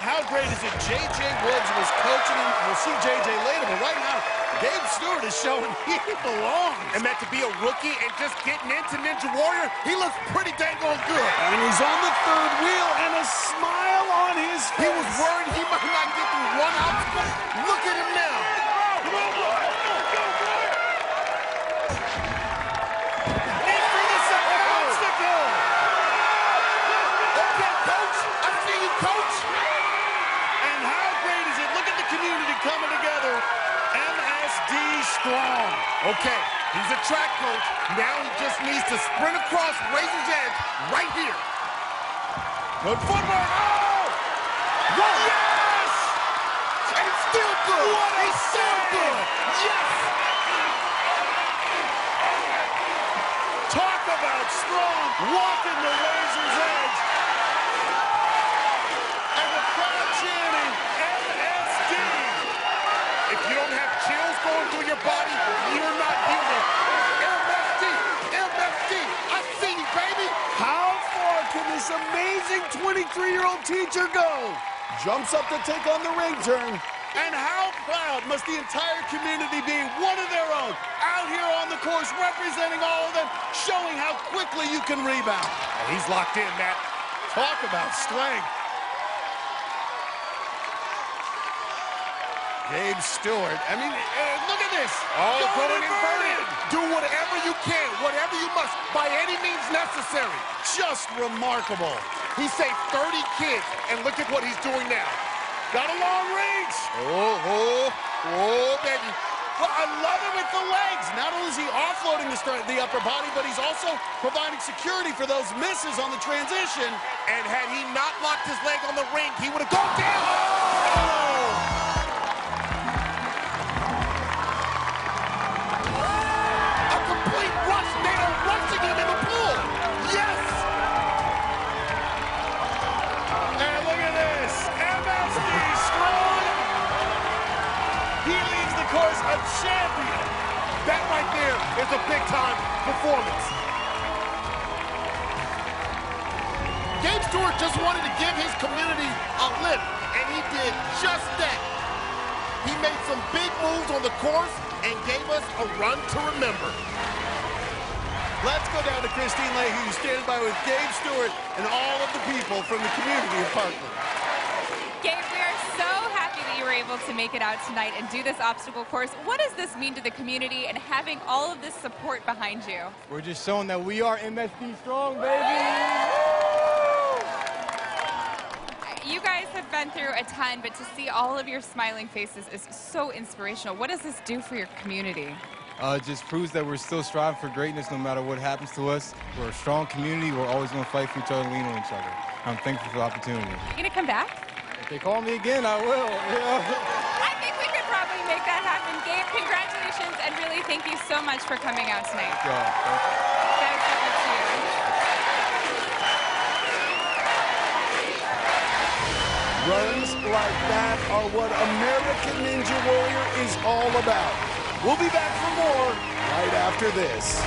How great is it? J.J. Woods was coaching him. We'll see J.J. later, but right now, Gabe Stewart is showing he belongs. And Matt, to be a rookie and just getting into Ninja Warrior, he looks pretty dang on good. And he's on the third wheel and a smile on his face. He was worried he might not get through one obstacle. Look at him now. Coming together, MSD strong. Okay, he's a track coach. Now he just needs to sprint across Razor's Edge right here. Good footwork. Oh! Whoa! Yes! And it's still good. He's still good. Yes! Talk about strong. Walking the Razor's Edge. And the crowd chanting MSD. If you don't have chills going through your body, you're not human. MSD, MSD, I see you, baby. How far can this amazing 23-year-old teacher go? Jumps up to take on the ring turn. And how proud must the entire community be, one of their own, out here on the course, representing all of them, showing how quickly you can rebound. He's locked in, Matt. Talk about strength. Gabe Stewart. I mean, look at this. Oh, going inverted. Do whatever you can, whatever you must, by any means necessary. Just remarkable. He saved 30 kids, and look at what he's doing now. Got a long reach. Oh, baby. Well, I love it with the legs. Not only is he offloading the upper body, but he's also providing security for those misses on the transition. And had he not locked his leg on the ring, he would have gone down. Oh! A champion. That right there is a big-time performance. Gabe Stewart just wanted to give his community a lift, and he did just that. He made some big moves on the course and gave us a run to remember. Let's go down to Christine Leahy, who's standing by with Gabe Stewart and all of the people from the community of Parkland. Gabe, we are so happy that you were able to make it out tonight and do this obstacle course. What does this mean to the community and having all of this support behind you? We're just showing that we are MSD strong, baby! You guys have been through a ton, but to see all of your smiling faces is so inspirational. What does this do for your community? It just proves that we're still striving for greatness no matter what happens to us. We're a strong community. We're always going to fight for each other and lean on each other. I'm thankful for the opportunity. You going to come back? If they call me again, I will. I think we could probably make that happen. Gabe, congratulations, and really thank you so much for coming out tonight. Yeah, that is so good to you. Runs like that are what American Ninja Warrior is all about. We'll be back for more right after this.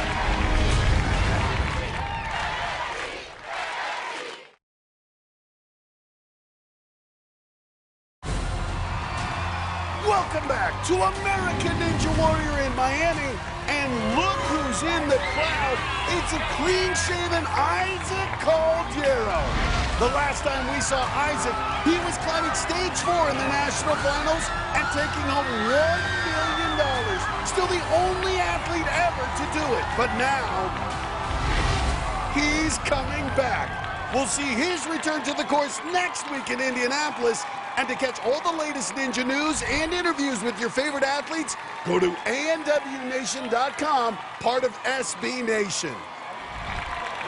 Welcome back to American Ninja Warrior in Miami. And look who's in the crowd. It's a clean-shaven Isaac Caldero. The last time we saw Isaac, he was climbing stage 4 in the national finals and taking home $1 million. Still the only athlete ever to do it. But now, he's coming back. We'll see his return to the course next week in Indianapolis. And to catch all the latest Ninja news and interviews with your favorite athletes, go to ANWNation.com, part of SB Nation.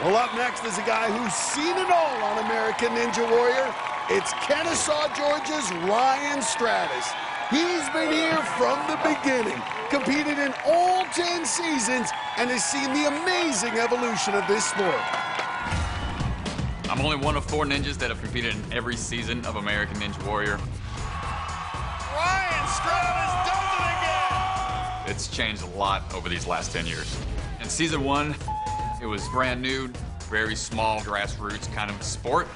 Well, up next is a guy who's seen it all on American Ninja Warrior. It's Kennesaw, Georgia's Ryan Stratus. He's been here from the beginning, competed in all 10 seasons, and has seen the amazing evolution of this sport. I'm only one of 4 ninjas that have competed in every season of American Ninja Warrior. Ryan Stratus does it again! It's changed a lot over these last 10 years. In season 1, it was brand new, very small, grassroots kind of sport.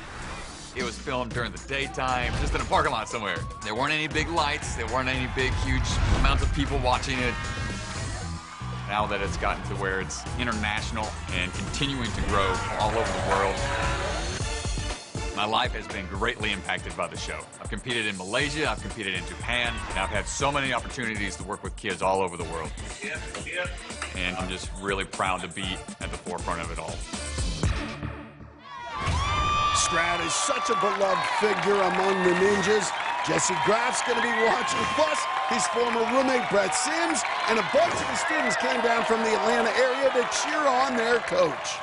It was filmed during the daytime, just in a parking lot somewhere. There weren't any big lights, there weren't any big, huge amounts of people watching it. Now that it's gotten to where it's international and continuing to grow all over the world, my life has been greatly impacted by the show. I've competed in Malaysia, I've competed in Japan, and I've had so many opportunities to work with kids all over the world. And I'm just really proud to be at the forefront of it all. Stratus, such a beloved figure among the ninjas. Jesse Graff's going to be watching, plus his former roommate Brett Sims, and a bunch of the students came down from the Atlanta area to cheer on their coach.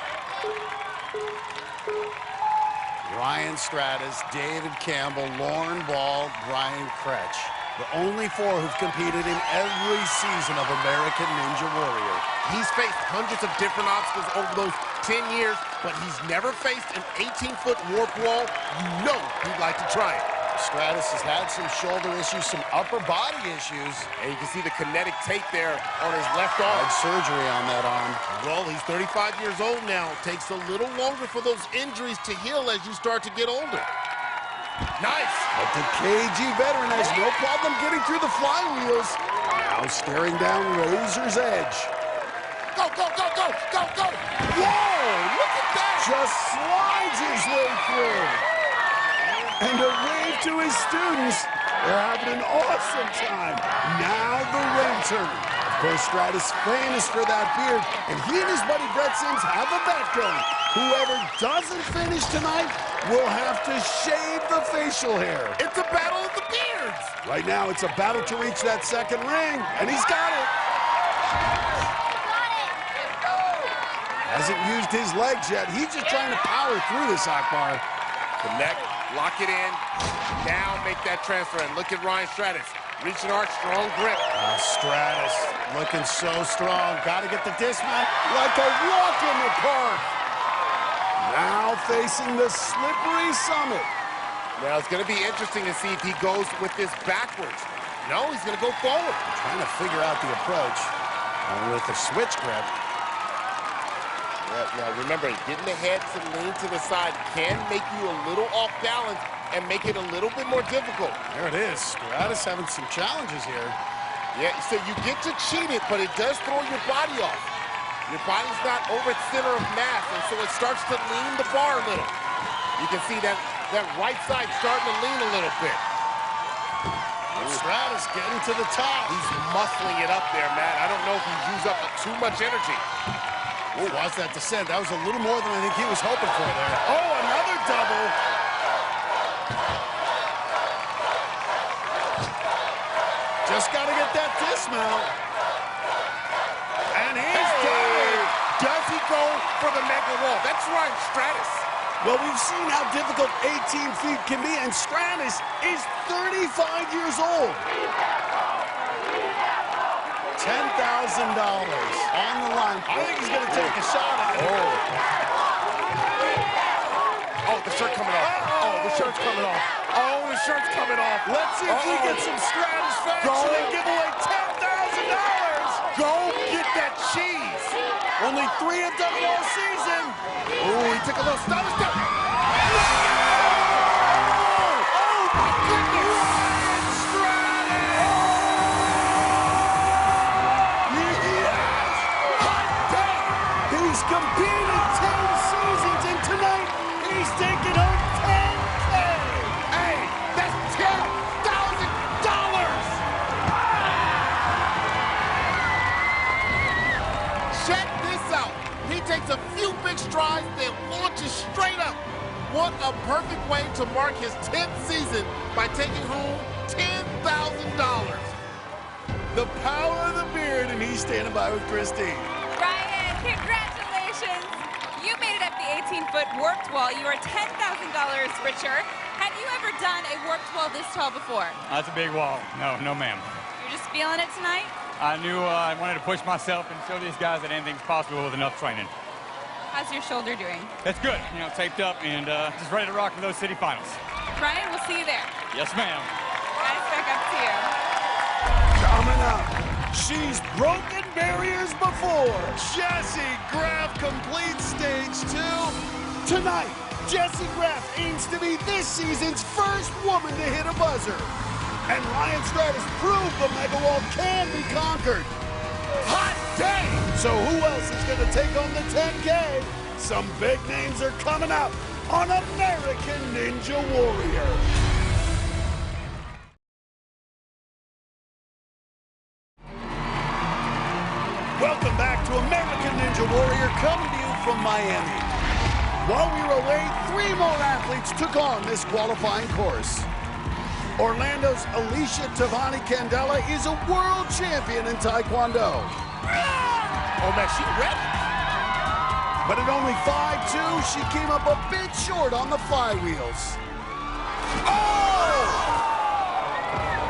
Ryan Stratus, David Campbell, Lauren Ball, Brian Kretsch. The only 4 who've competed in every season of American Ninja Warrior. He's faced hundreds of different obstacles over those 10 years, but he's never faced an 18-foot warp wall. You know he'd like to try it. Stratus has had some shoulder issues, some upper body issues. And you can see the kinetic tape there on his left arm. Had surgery on that arm. Well, he's 35 years old now. It takes a little longer for those injuries to heal as you start to get older. Nice! But the KG veteran has no problem getting through the flywheels. Now staring down Razor's edge. Go, go, go, go, go, go! Whoa! Look at that! Just slides his way through. And a wave to his students. They're having an awesome time. Now the ring turn. Of course, Stratus famous for that beard, and he and his buddy Brett Sims have a bet going. Whoever doesn't finish tonight will have to shave the facial hair. It's a battle of the beards. Right now, it's a battle to reach that second ring, and he's got it. Hasn't used his legs yet. He's just trying to power through this, Akbar. Connect, lock it in. Now make that transfer, and look at Ryan Stratus. Reach an arc, strong grip. Stratus looking so strong. Got to get the dismount like a walk in the park. Now facing the slippery summit. Now it's going to be interesting to see if he goes with this backwards. No, he's going to go forward. Trying to figure out the approach. And with the switch grip. Yeah, remember, getting the head to lean to the side can make you a little off balance and make it a little bit more difficult. There it is. Stratus having some challenges here. Yeah, so you get to cheat it, but it does throw your body off. Your body's not over its center of mass, and so it starts to lean the bar a little. You can see that right side starting to lean a little bit. Stratus getting to the top. He's muscling it up there, Matt. I don't know if he's used up too much energy. Oh, watch that descent. That was a little more than I think he was hoping for there. Oh, another double. Just got to get that dismount. And he's done it. Does he go for the mega wall? That's Ryan Stratus. Well, we've seen how difficult 18 feet can be, and Stratus is 35 years old. $10,000 on the line. I think he's going to take a shot at it. Oh, the shirt coming off. Oh, the shirt's coming off. Oh, the shirt's coming off. Let's see if we get some stratisfaction and give away $10,000. Go get that cheese. Only 3 have done it all season. Oh, he took a little step. He's competed 10 seasons, and tonight he's taking home $10K. Hey, that's $10,000. Check this out. He takes a few big strides, then launches straight up. what a perfect way to mark his 10th season by taking home $10,000. The power of the beard, and he's standing by with Christine. Ryan, congratulations. You made it up the 18-foot warped wall. You are $10,000 richer. Have you ever done a warped wall this tall before? That's a big wall. No, ma'am. You're just feeling it tonight? I knew I wanted to push myself and show these guys that anything's possible with enough training. How's your shoulder doing? That's good. You know, taped up and just ready to rock for those city finals. Ryan, we'll see you there. Yes, ma'am. Guys, back up to you. Coming up, she's broken barriers before. Jessie Graff completes stage 2. Tonight, Jessie Graff aims to be this season's first woman to hit a buzzer. And Ryan Stratus proved the mega wall can be conquered. Hot day! So who else is going to take on the 10K? Some big names are coming out on American Ninja Warrior. Welcome back to American Ninja Warrior, coming to you from Miami. While we were away, 3 more athletes took on this qualifying course. Orlando's Alicia Tavani Candela is a world champion in Taekwondo. Oh, man, she ready. But at only 5'2", she came up a bit short on the flywheels. Oh!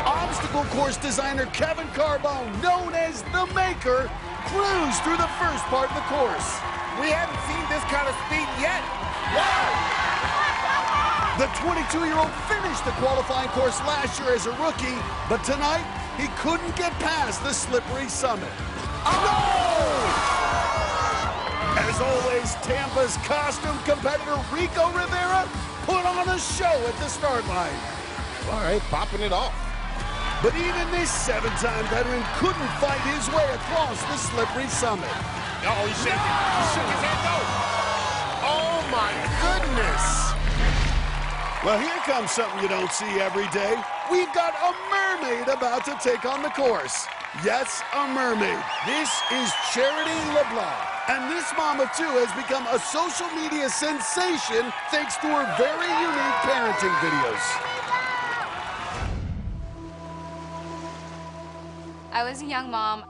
Obstacle course designer Kevin Carbone, known as The Maker, cruised through the first part of the course. We haven't seen this kind of speed yet. Wow! The 22-year-old finished the qualifying course last year as a rookie, but tonight he couldn't get past the slippery summit. Oh! As always, Tampa's costume competitor Rico Rivera put on a show at the start line. All right, popping it off. But even this 7-time veteran couldn't fight his way across the slippery summit. Uh-oh, he shook his head, no. Oh, my goodness. Well, here comes something you don't see every day. We've got a mermaid about to take on the course. Yes, a mermaid. This is Charity LeBlanc. And this mom of 2 has become a social media sensation thanks to her very unique parenting videos. I was a young mom.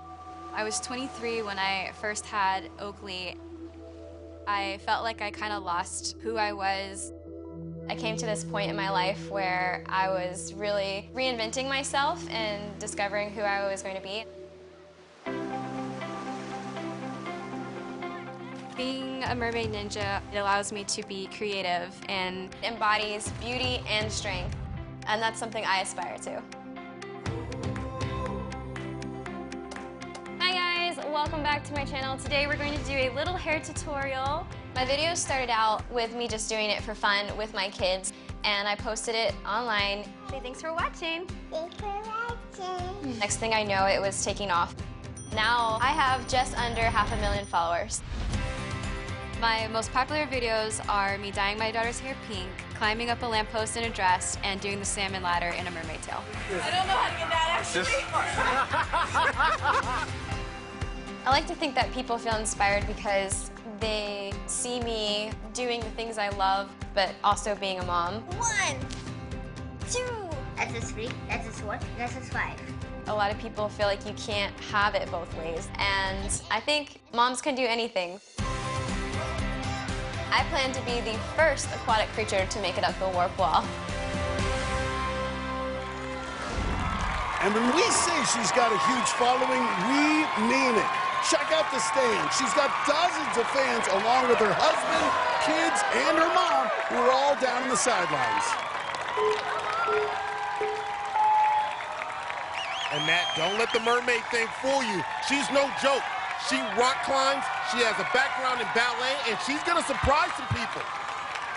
I was 23 when I first had Oakley. I felt like I kind of lost who I was. I came to this point in my life where I was really reinventing myself and discovering who I was going to be. Being a mermaid ninja, it allows me to be creative and embodies beauty and strength, and that's something I aspire to. Hi guys, welcome back to my channel. Today we're going to do a little hair tutorial. My video started out with me just doing it for fun with my kids, and I posted it online. Say thanks for watching. Thanks for watching. Next thing I know, it was taking off. Now I have just under 500,000 followers. My most popular videos are me dyeing my daughter's hair pink, climbing up a lamppost in a dress, and doing the salmon ladder in a mermaid tail. I don't know how to get that actually. I like to think that people feel inspired because they see me doing the things I love, but also being a mom. 1, 2. That's a 3, that's a 4, that's a 5. A lot of people feel like you can't have it both ways, and I think moms can do anything. I plan to be the first aquatic creature to make it up the warp wall. And when we say she's got a huge following, we mean it. Check out the stand. She's got dozens of fans along with her husband, kids, and her mom, who are all down on the sidelines. And Matt, don't let the mermaid thing fool you. She's no joke. She rock climbs, she has a background in ballet, and she's gonna surprise some people.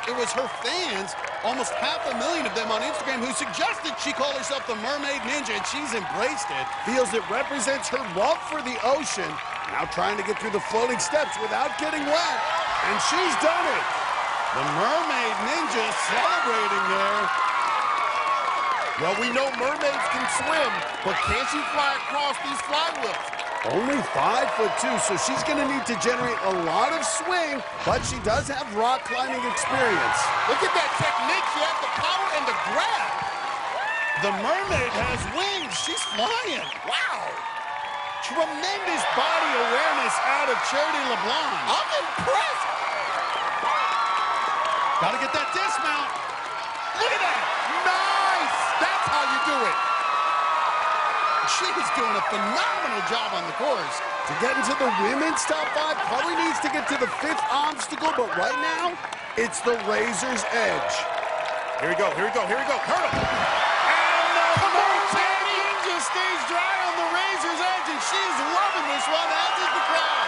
It was her fans, almost 500,000 of them on Instagram, who suggested she call herself the Mermaid Ninja, and she's embraced it. Feels it represents her love for the ocean, now trying to get through the floating steps without getting wet. And she's done it. The Mermaid Ninja celebrating there. Well, we know mermaids can swim, but can she fly across these flywheels? Only 5'2", so she's going to need to generate a lot of swing, but she does have rock climbing experience. Look at that technique. She has the power and the grab. The mermaid has wings. She's flying. Wow. Tremendous body awareness out of Charity LeBlanc. I'm impressed. Got to get that dismount. Look at that. Nice. That's how you do it. She is doing a phenomenal job on the course. To get into the women's top 5, probably needs to get to the 5th obstacle, but right now, it's the Razor's Edge. Here we go, here we go, here we go. Hurdle. And the mermaid ninja stays dry on the Razor's Edge, and she is loving this one, as is the crowd.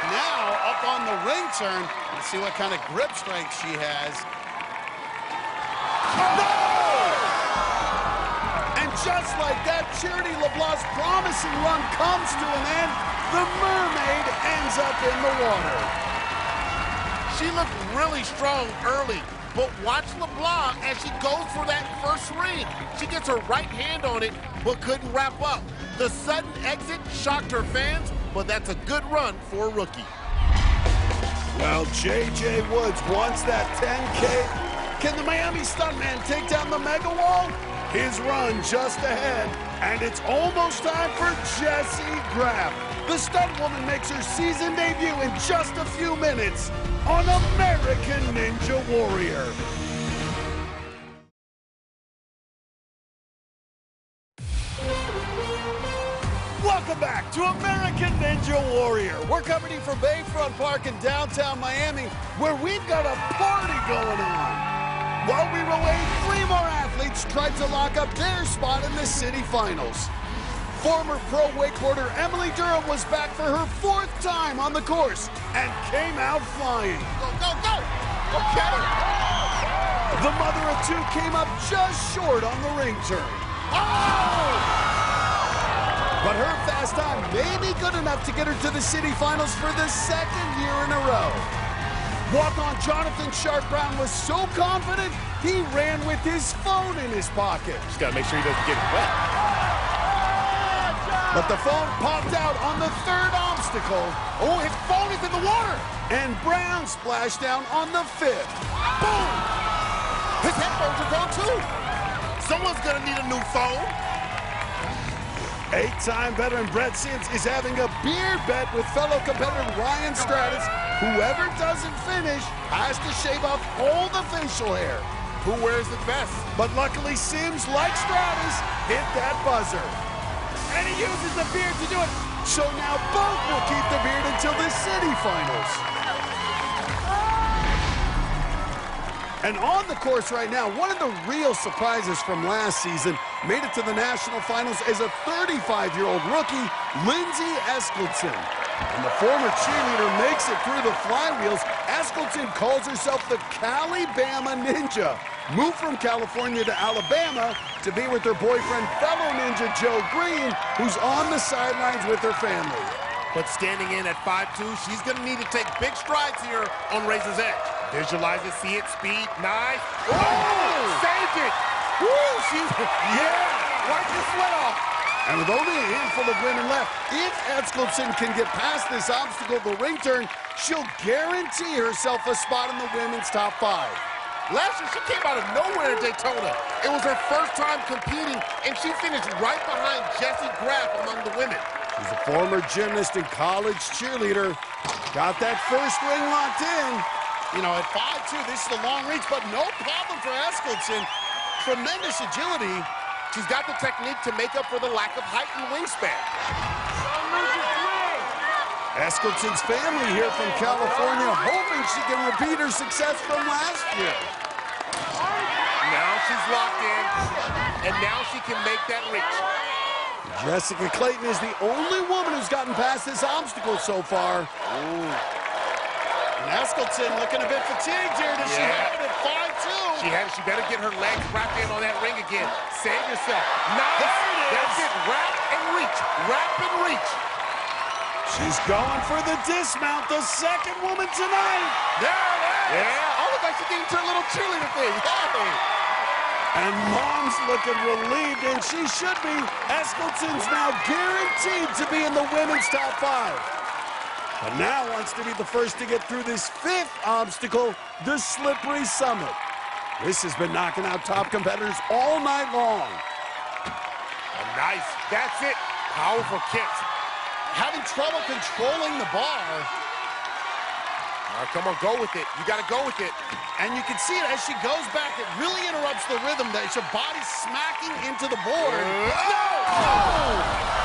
Now, up on the ring turn, let's see what kind of grip strength she has. No! Just like that, Charity LeBlanc's promising run comes to an end. The mermaid ends up in the water. She looked really strong early, but watch LeBlanc as she goes for that first ring. She gets her right hand on it, but couldn't wrap up. The sudden exit shocked her fans, but that's a good run for a rookie. Well, J.J. Woods wants that 10K. Can the Miami stuntman take down the mega wall? His run just ahead, and it's almost time for Jessie Graff. The stunt woman makes her season debut in just a few minutes on American Ninja Warrior. Welcome back to American Ninja Warrior. We're coming in from Bayfront Park in downtown Miami, where we've got a party going on. While we were waiting, 3 more athletes tried to lock up their spot in the city finals. Former pro wakeboarder Emily Durham was back for her 4th time on the course and came out flying. Go, go, go! Okay. The mother of 2 came up just short on the ring turn. Oh! But her fast time may be good enough to get her to the city finals for the 2nd year in a row. Walk-on Jonathan Sharp Brown was so confident, he ran with his phone in his pocket. Just gotta make sure he doesn't get wet. But the phone popped out on the 3rd obstacle. Oh, his phone is in the water. And Brown splashed down on the 5th. Boom! His headphones are gone too. Someone's gonna need a new phone. 8-time veteran Brett Sims is having a beard bet with fellow competitor Ryan Stratus. Whoever doesn't finish has to shave off all the facial hair. Who wears it best? But luckily Sims, like Stratus, hit that buzzer. And he uses the beard to do it. So now both will keep the beard until the city finals. And on the course right now, one of the real surprises from last season made it to the national finals as a 35-year-old rookie, Lindsay Eskildsen. And the former cheerleader makes it through the flywheels. Eskildsen calls herself the Calibama Ninja. Moved from California to Alabama to be with her boyfriend, fellow ninja Joe Green, who's on the sidelines with her family. But standing in at 5'2", she's gonna need to take big strides here on Razor's Edge. Visualize it, see it, speed, nice. Oh! Saved it! Woo! She's, yeah! Wipe the sweat off. And with only a handful of women left, if Eskildsen can get past this obstacle, the ring turn, she'll guarantee herself a spot in the women's top 5. Last year, she came out of nowhere in Daytona. It was her first time competing, and she finished right behind Jessie Graff among the women. She's a former gymnast and college cheerleader. Got that first ring locked in. You know, at 5'2", this is a long reach, but no problem for Eskildsen. Tremendous agility. She's got the technique to make up for the lack of height and wingspan. Eskildsen's family here from California, hoping she can repeat her success from last year. Now she's locked in, and now she can make that reach. Jessica Clayton is the only woman who's gotten past this obstacle so far. Ooh. And Eskildsen looking a bit fatigued here. Does she have it at 5'2"? She had it. She better get her legs wrapped in on that ring again. Save yourself. Nice. There it is. That's it. Wrap and reach. Wrap and reach. She's going for the dismount, the 2nd woman tonight. There it is. Yeah, almost like she did her little cheerleader thing. Hey. And Mom's looking relieved, and she should be. Eskildsen's now guaranteed to be in the women's top 5. But now wants to be the first to get through this 5th obstacle, the slippery summit. This has been knocking out top competitors all night long. Nice. That's it. Powerful kicks. Having trouble controlling the bar. All right, come on, go with it. You got to go with it. And you can see it as she goes back. It really interrupts the rhythm. That your body smacking into the board. No!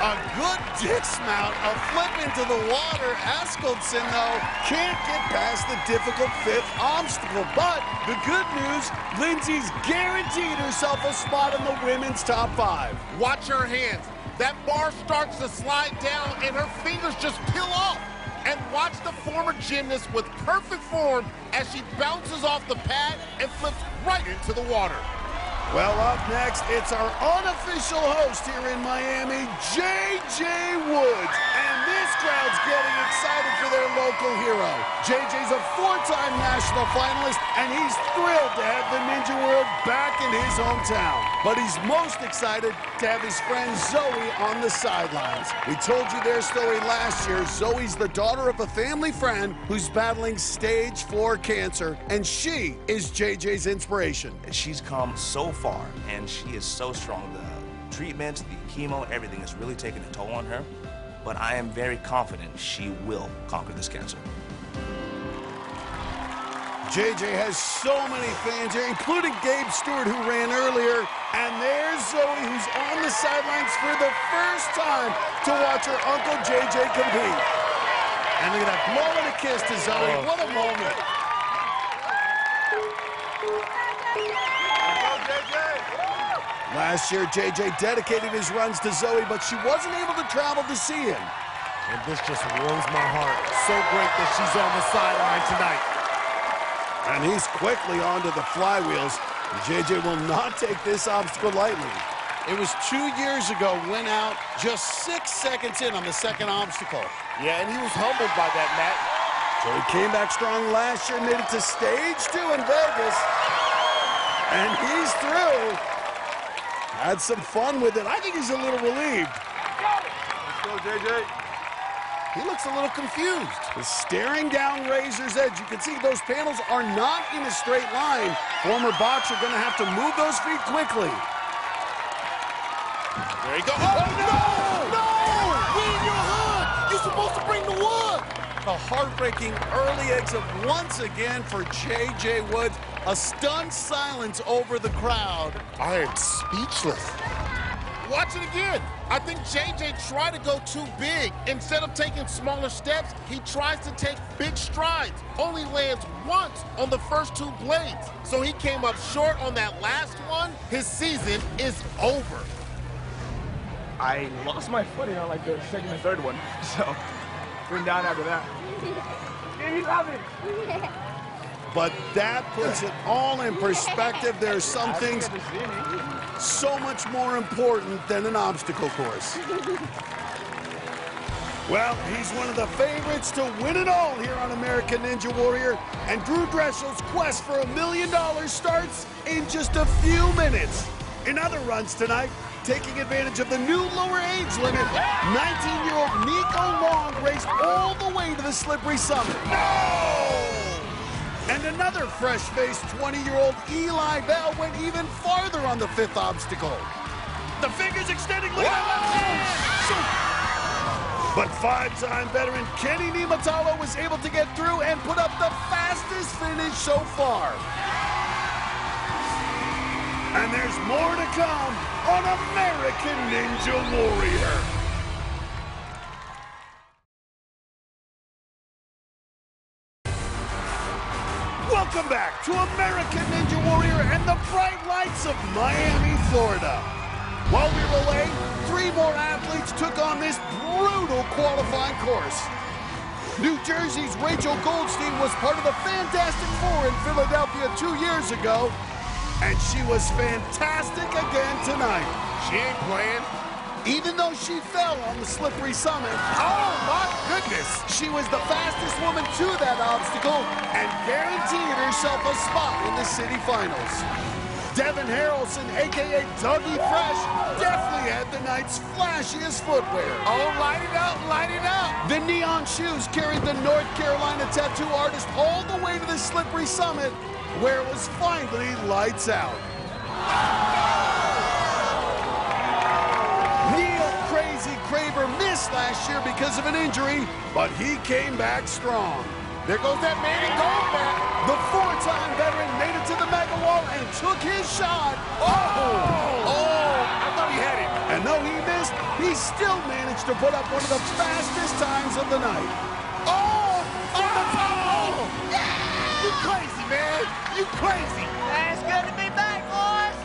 A good dismount, a flip into the water. Eskildsen, though, can't get past the difficult 5th obstacle. But the good news, Lindsay's guaranteed herself a spot in the women's top 5. Watch her hands. That bar starts to slide down, and her fingers just peel off. And watch the former gymnast with perfect form as she bounces off the pad and flips right into the water. Well, up next, it's our unofficial host here in Miami, J.J. Woods. And this crowd's getting excited for their local hero. J.J.'s a 4-time national finalist, and he's thrilled to have the Ninja World back in his hometown. But he's most excited to have his friend Zoe on the sidelines. We told you their story last year. Zoe's the daughter of a family friend who's battling stage 4 cancer, and she is J.J.'s inspiration. She's come so far, and she is so strong. The treatments, the chemo, everything is really taking a toll on her. But I am very confident she will conquer this cancer. JJ has so many fans here, including Gabe Stewart, who ran earlier. And there's Zoe, who's on the sidelines for the first time to watch her Uncle JJ compete. And look at that, blowing a kiss to Zoe. What a moment. Last year, JJ dedicated his runs to Zoe, but she wasn't able to travel to see him. And this just warms my heart. So great that she's on the sideline tonight. And he's quickly onto the flywheels. JJ will not take this obstacle lightly. It was 2 years ago, went out just 6 seconds in on the 2nd obstacle. Yeah, and he was humbled by that, Matt. So he came back strong last year, made it to stage 2 in Vegas. And he's through. Had some fun with it. I think he's a little relieved. Let's go, JJ. He looks a little confused. He's staring down Razor's Edge. You can see those panels are not in a straight line. Former boxer going to have to move those feet quickly. There you go. Oh, no! No! Win your hood! You're supposed to bring the wood! A heartbreaking early exit once again for J.J. Woods. A stunned silence over the crowd. I am speechless. Watch it again. I think JJ tried to go too big. Instead of taking smaller steps, he tries to take big strides. Only lands once on the first 2 blades. So he came up short on that last one. His season is over. I lost my footing on like the 2nd and 3rd one. So, went down after that. You love it. But that puts it all in perspective. There's some things so much more important than an obstacle course. Well, he's one of the favorites to win it all here on American Ninja Warrior. And Drew Dressel's quest for $1 million starts in just a few minutes. In other runs tonight, taking advantage of the new lower age limit, 19-year-old Nico Long raced all the way to the slippery summit. No! And another fresh-faced 20-year-old Eli Bell went even farther on the 5th obstacle. The fingers extending, look at that! But 5-time veteran Kenny Nimatalo was able to get through and put up the fastest finish so far. And there's more to come on American Ninja Warrior. Welcome back to American Ninja Warrior and the bright lights of Miami, Florida. While we were away, 3 more athletes took on this brutal qualifying course. New Jersey's Rachel Goldstein was part of the Fantastic Four in Philadelphia 2 years ago, and she was fantastic again tonight. She ain't playing. Even though she fell on the slippery summit, oh my goodness, she was the fastest woman to that obstacle and guaranteed herself a spot in the city finals. Devin Harrelson, a.k.a. Dougie Fresh, definitely had the night's flashiest footwear. Oh, light it up, light it up. The neon shoes carried the North Carolina tattoo artist all the way to the slippery summit, where it was finally lights out. Neil Crazy Craver missed last year because of an injury, but he came back strong. There goes that man in gold back. The four-time veteran made it to the mega wall and took his shot. I thought he had it. And though he missed, he still managed to put up one of the fastest times of the night. On the top. You crazy, man. You crazy. It's good to be back, boys.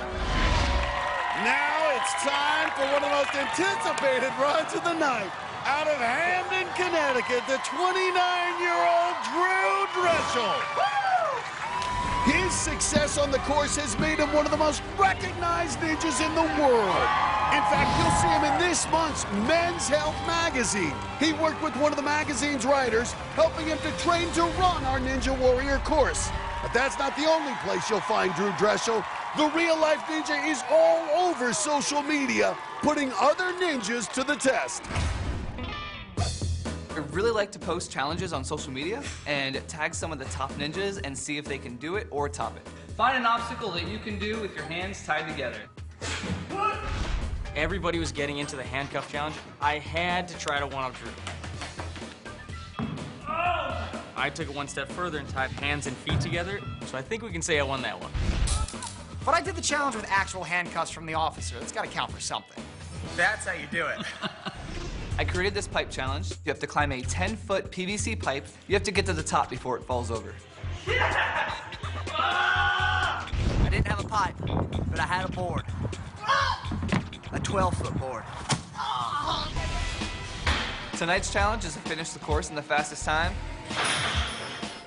Now it's time for one of the most anticipated runs of the night. Out of Hamden, Connecticut, the 29-year-old Drew Dressel. His success on the course has made him one of the most recognized ninjas in the world. In fact, you'll see him in this month's Men's Health magazine. He worked with one of the magazine's writers, helping him to train to run our Ninja Warrior course. But that's not the only place you'll find Drew Dressel. The real-life ninja is all over social media, putting other ninjas to the test. I really like to post challenges on social media and tag some of the top ninjas and see if they can do it or top it. Find an obstacle that you can do with your hands tied together. Everybody was getting into the handcuff challenge. I had to try to one-up Drew. I took it one step further and tied hands and feet together, so I think we can say I won that one. But I did the challenge with actual handcuffs from the officer. That's got to count for something. That's how you do it. I created this pipe challenge. You have to climb a 10-foot PVC pipe. You have to get to the top before it falls over. I didn't have a pipe, but I had a board. A 12-foot board. Tonight's challenge is to finish the course in the fastest time.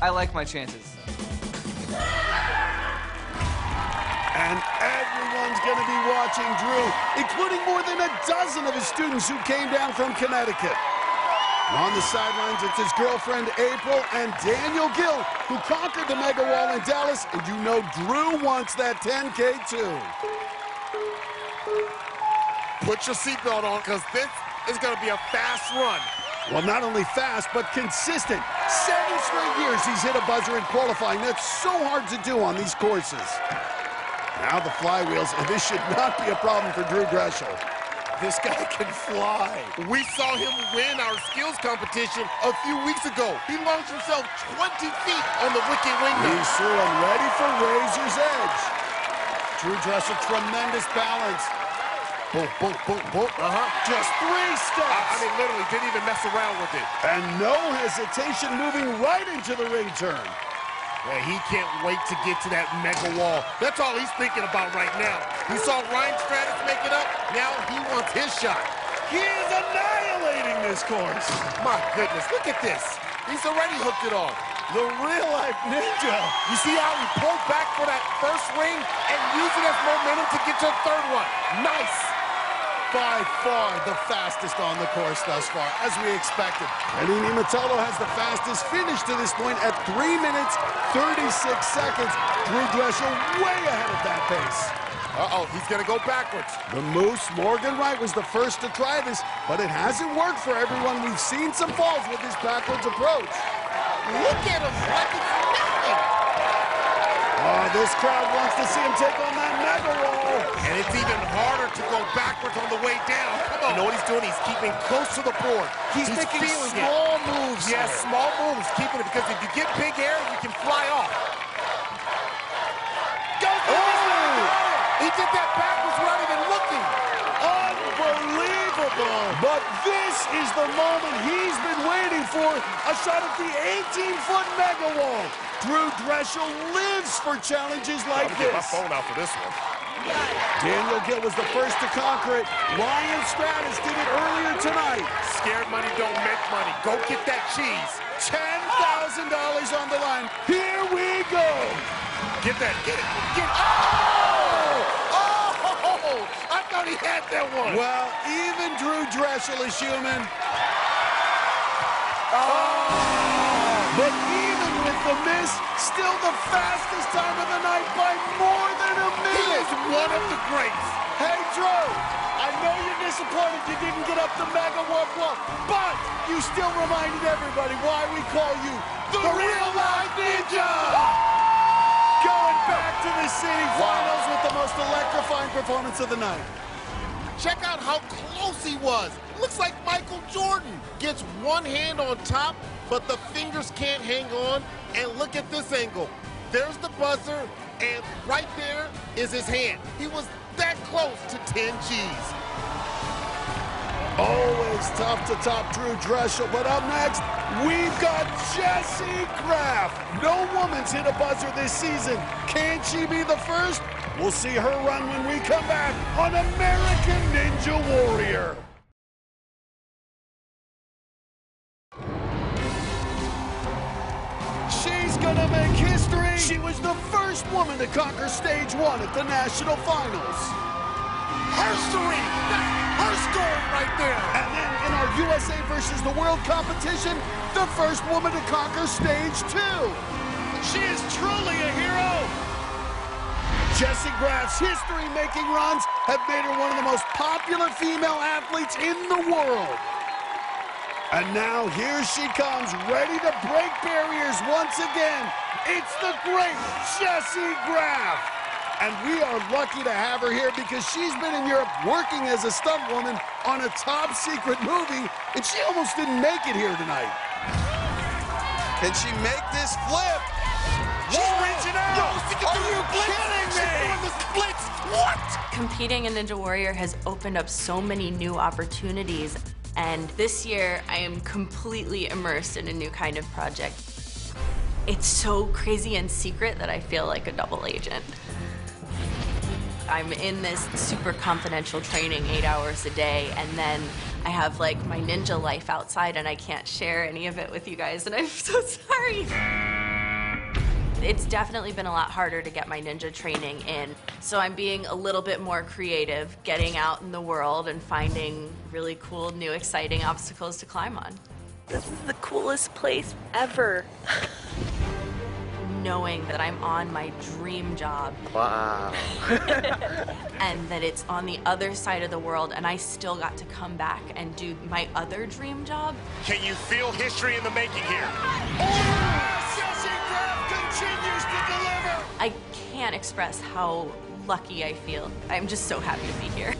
I like my chances. And everyone's going to be watching Drew, including more than a dozen of his students who came down from Connecticut. On the sidelines, it's his girlfriend, April, and Daniel Gill, who conquered the Mega Wall in Dallas, and you know Drew wants that 10K too. Put your seatbelt on, because this is going to be a fast run. Well, not only fast, but consistent. 7 straight years he's hit a buzzer in qualifying. That's so hard to do on these courses. Now the flywheels, and this should not be a problem for Drew Dressel. This guy can fly. We saw him win our skills competition a few weeks ago. He launched himself 20 feet on the wicket windmill. He's through and ready for Razor's Edge. Drew Dressel, tremendous balance. Boom, boom, boom, boom. Just 3 steps. I mean, literally didn't even mess around with it. And no hesitation, moving right into the ring turn. Yeah, he can't wait to get to that mega wall. That's all he's thinking about right now. He saw Ryan Stratus make it up. Now he wants his shot. He is annihilating this course. My goodness, look at this. He's already hooked it off. The real-life ninja. You see how he pulled back for that first ring and used it as momentum to get to the third one. Nice. By far the fastest on the course thus far, as we expected. Eleni Metallo has the fastest finish to this point at 3 minutes, 36 seconds. Drew Dressel way ahead of that pace. Uh-oh, he's going to go backwards. The Moose, Morgan Wright, was the first to try this, but it hasn't worked for everyone. We've seen some falls with this backwards approach. Look at him, like it's nothing. Oh, this crowd wants to see him take on that mega wall. And it's even harder to go backwards on the way down. Come on. You know what he's doing? He's keeping close to the board. He's making small moves. Yes, small moves, keeping it, because if you get big air, you can fly off. He did that backwards without even looking. Unbelievable. But this is the moment he's been waiting for. A shot at the 18-foot mega wall. Drew Dressel lives for challenges like this. Get my phone out for this one. Daniel Gill was the first to conquer it. Ryan Stratus did it earlier tonight. Scared money don't make money. Go get that cheese. $10,000 on the line. Here we go. Get that. Get it. Get it. Oh! Oh! I thought he had that one. Well, even Drew Dressel is human. But even with the miss, still the fastest time of the night by more than a minute. He is one of the greats. Hey, Drew, I know you're disappointed you didn't get up the Mega Warp Wall, but you still reminded everybody why we call you the Real Life Ninja! Going back to the city finals with the most electrifying performance of the night. Check out how close he was. Looks like Michael Jordan gets one hand on top, but the fingers can't hang on. And look at this angle. There's the buzzer, and right there is his hand. He was that close to 10 G's. Always tough to top Drew Dressel, but up next, we've got Jessie Graff. No woman's hit a buzzer this season. Can she be the first? We'll see her run when we come back on American Ninja Warrior. She's gonna make history. She was the first woman to conquer stage 1 at the national finals. History! That's her story right there! And then in our USA versus the World competition, the first woman to conquer stage 2. She is truly a hero. Jessie Graff's history-making runs have made her one of the most popular female athletes in the world. And now here she comes, ready to break barriers once again. It's the great Jessie Graff. And we are lucky to have her here because she's been in Europe working as a stunt woman on a top-secret movie, and she almost didn't make it here tonight. Can she make this flip? She's reaching out! Are you kidding me? She's doing the splits! What? Competing in Ninja Warrior has opened up so many new opportunities, and this year I am completely immersed in a new kind of project. It's so crazy and secret that I feel like a double agent. I'm in this super confidential training 8 hours a day, and then I have like my ninja life outside, and I can't share any of it with you guys, and I'm so sorry. It's definitely been a lot harder to get my ninja training in, so I'm being a little bit more creative, getting out in the world and finding really cool, new, exciting obstacles to climb on. This is the coolest place ever. Knowing that I'm on my dream job. Wow. And that it's on the other side of the world, and I still got to come back and do my other dream job. Can you feel history in the making here? Jessie Graff continues to deliver. I can't express how lucky I feel. I'm just so happy to be here.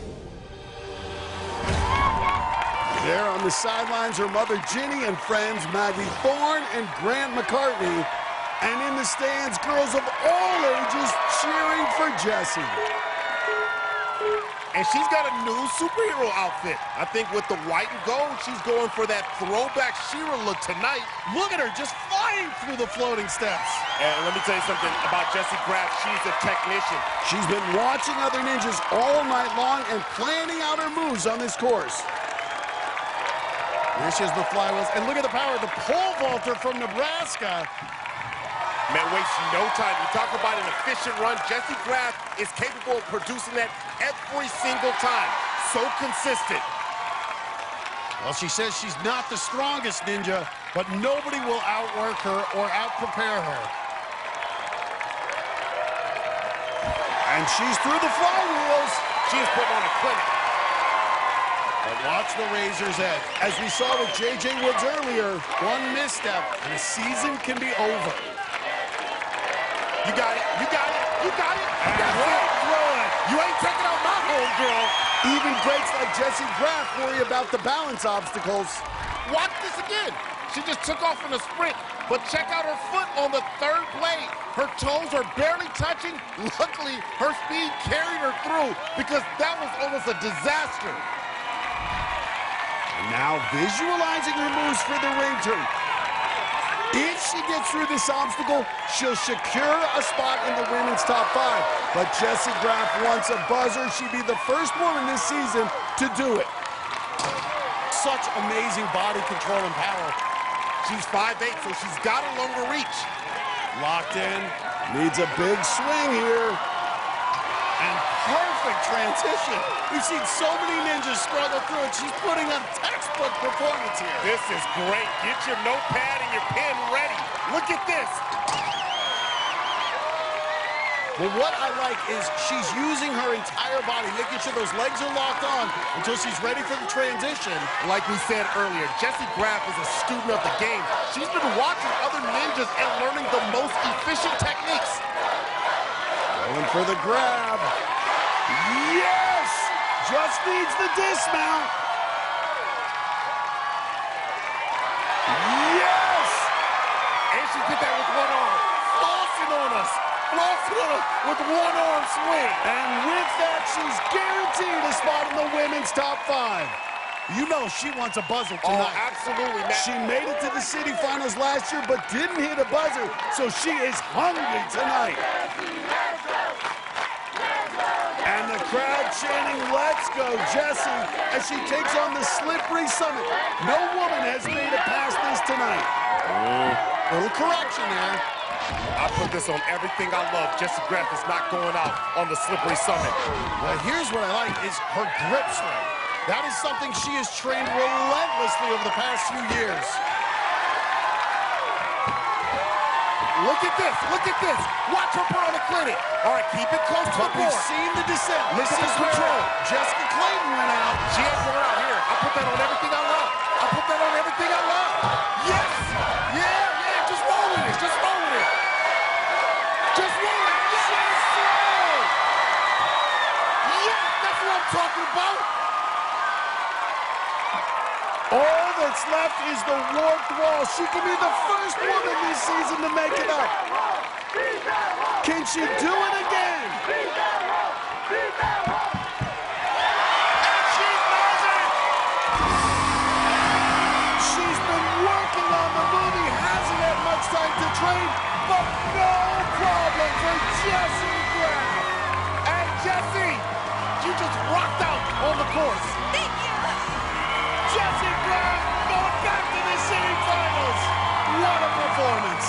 There on the sidelines, her mother Ginny and friends Maggie Thorne and Grant McCartney. And in the stands, girls of all ages cheering for Jessie. And she's got a new superhero outfit. I think with the white and gold, she's going for that throwback She-Ra look tonight. Look at her just flying through the floating steps. And let me tell you something about Jessie Graff. She's a technician. She's been watching other ninjas all night long and planning out her moves on this course. There she has the flywheels. And look at the power of the pole vaulter from Nebraska. Man, wastes no time. You talk about an efficient run. Jessie Graff is capable of producing that every single time. So consistent. Well, she says she's not the strongest ninja, but nobody will outwork her or outprepare her. And she's through the flywheels. She is putting on a clinic. But watch the razor's edge. As we saw with J.J. Woods earlier, one misstep and a season can be over. You got it, you got it, you got it. And right through it. You ain't taking out my homegirl. Even greats like Jessie Graff worry about the balance obstacles. Watch this again. She just took off in a sprint, but check out her foot on the third blade. Her toes are barely touching. Luckily, her speed carried her through because that was almost a disaster. And now visualizing her moves for the ring turn. If she gets through this obstacle, she'll secure a spot in the women's top 5. But Jessie Graff wants a buzzer. She'd be the first woman this season to do it. Such amazing body control and power. She's 5'8", so she's got a longer reach. Locked in. Needs a big swing here. And perfect transition. We've seen so many ninjas struggle through it. She's putting on textbook performance here. This is great. Get your notepad and your pen ready. Look at this. Well, what I like is she's using her entire body, making sure those legs are locked on until she's ready for the transition. Like we said earlier, Jessie Graff is a student of the game. She's been watching other ninjas and learning the most efficient techniques. Going for the grab. Yes! Just needs the dismount. Yes! And she did that with one arm. Flossing on us. Flossing on us with one arm swing. And with that, she's guaranteed a spot in the women's top 5. You know she wants a buzzer tonight. Oh, absolutely, Matt. She made it to the city finals last year, but didn't hit a buzzer, so she is hungry tonight. And the crowd chanting, "Let's go, Jessie," as she takes on the slippery summit. No woman has made it past this tonight. Little correction there. I put this on everything I love. Jessie Graff is not going out on the slippery summit. Well, here's what I like is her grip strength. That is something she has trained relentlessly over the past few years. Look at this. Look at this. Watch her put on the clinic. All right, keep it close to the board. We've seen the descent. Look at Misses the control. Jessica Clayton went out. She ain't going out here. I put that on everything I love. I put that on everything I love. Yes. Yeah. Just roll with it. Just roll with it. Just roll it. Yes. Yeah, that's what I'm talking about. All that's left is the warped wall. She can be the first woman this season to make it up. Can she do it again? And she's buzzing. She's been working on the movie, hasn't had much time to train, but no problem for Jessie Graff. And Jessie, you just rocked out on the course. Thank you. Jessie Graff going back to the city finals. What a performance.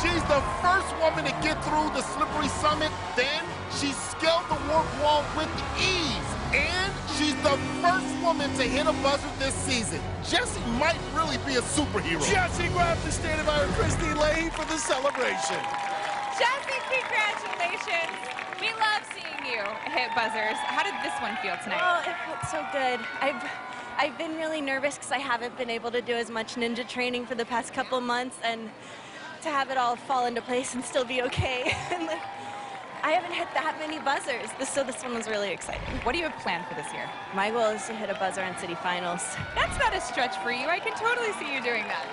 She's the first woman to get through the slippery summit. Then she scaled the warp wall with ease. And she's the first woman to hit a buzzer this season. Jessie might really be a superhero. Jessie Graff is standing by her Christine Leahy for the celebration. Jessie, congratulations. We love seeing you hit buzzers. How did this one feel tonight? Oh, it felt so good. I've been really nervous because I haven't been able to do as much ninja training for the past couple months, and to have it all fall into place and still be okay. And I haven't hit that many buzzers, so this one was really exciting. What do you have planned for this year? My goal is to hit a buzzer in city finals. That's not a stretch for you. I can totally see you doing that.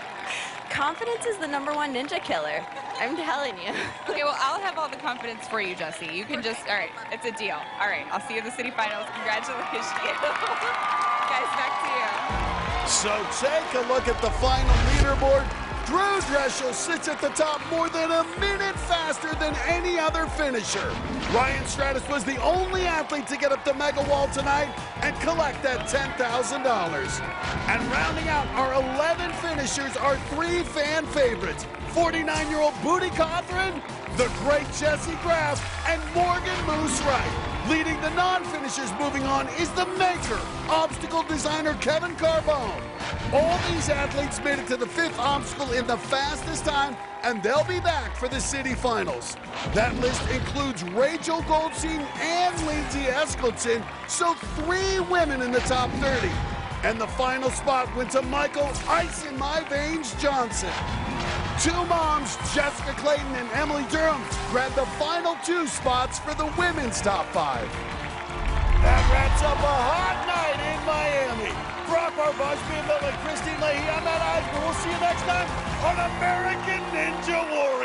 Confidence is the #1 ninja killer. I'm telling you. Okay, well, I'll have all the confidence for you, Jessie. You can just, all right, it's a deal. All right, I'll see you in the city finals. Congratulations. Guys, back to you. So take a look at the final leaderboard. Drew Dreshel sits at the top more than a minute faster than any other finisher. Ryan Stratus was the only athlete to get up the mega wall tonight and collect that $10,000. And rounding out our 11 finishers are 3 fan favorites. 49-year-old Booty Cothran, the great Jessie Graff, and Morgan Moose Wright. Leading the non-finishers moving on is the maker, obstacle designer Kevin Carbone. All these athletes made it to the 5th obstacle in the fastest time, and they'll be back for the city finals. That list includes Rachel Goldstein and Lindsay Eskildson, so 3 women in the top 30. And the final spot went to Michael Ice in My Veins Johnson. 2 moms, Jessica Clayton and Emily Durham, grabbed the final 2 spots for the women's top 5. That wraps up a hot night in Miami. Brock Barbash, being built like Christine Leahy, I'm Matt Eisner. We'll see you next time on American Ninja Warrior.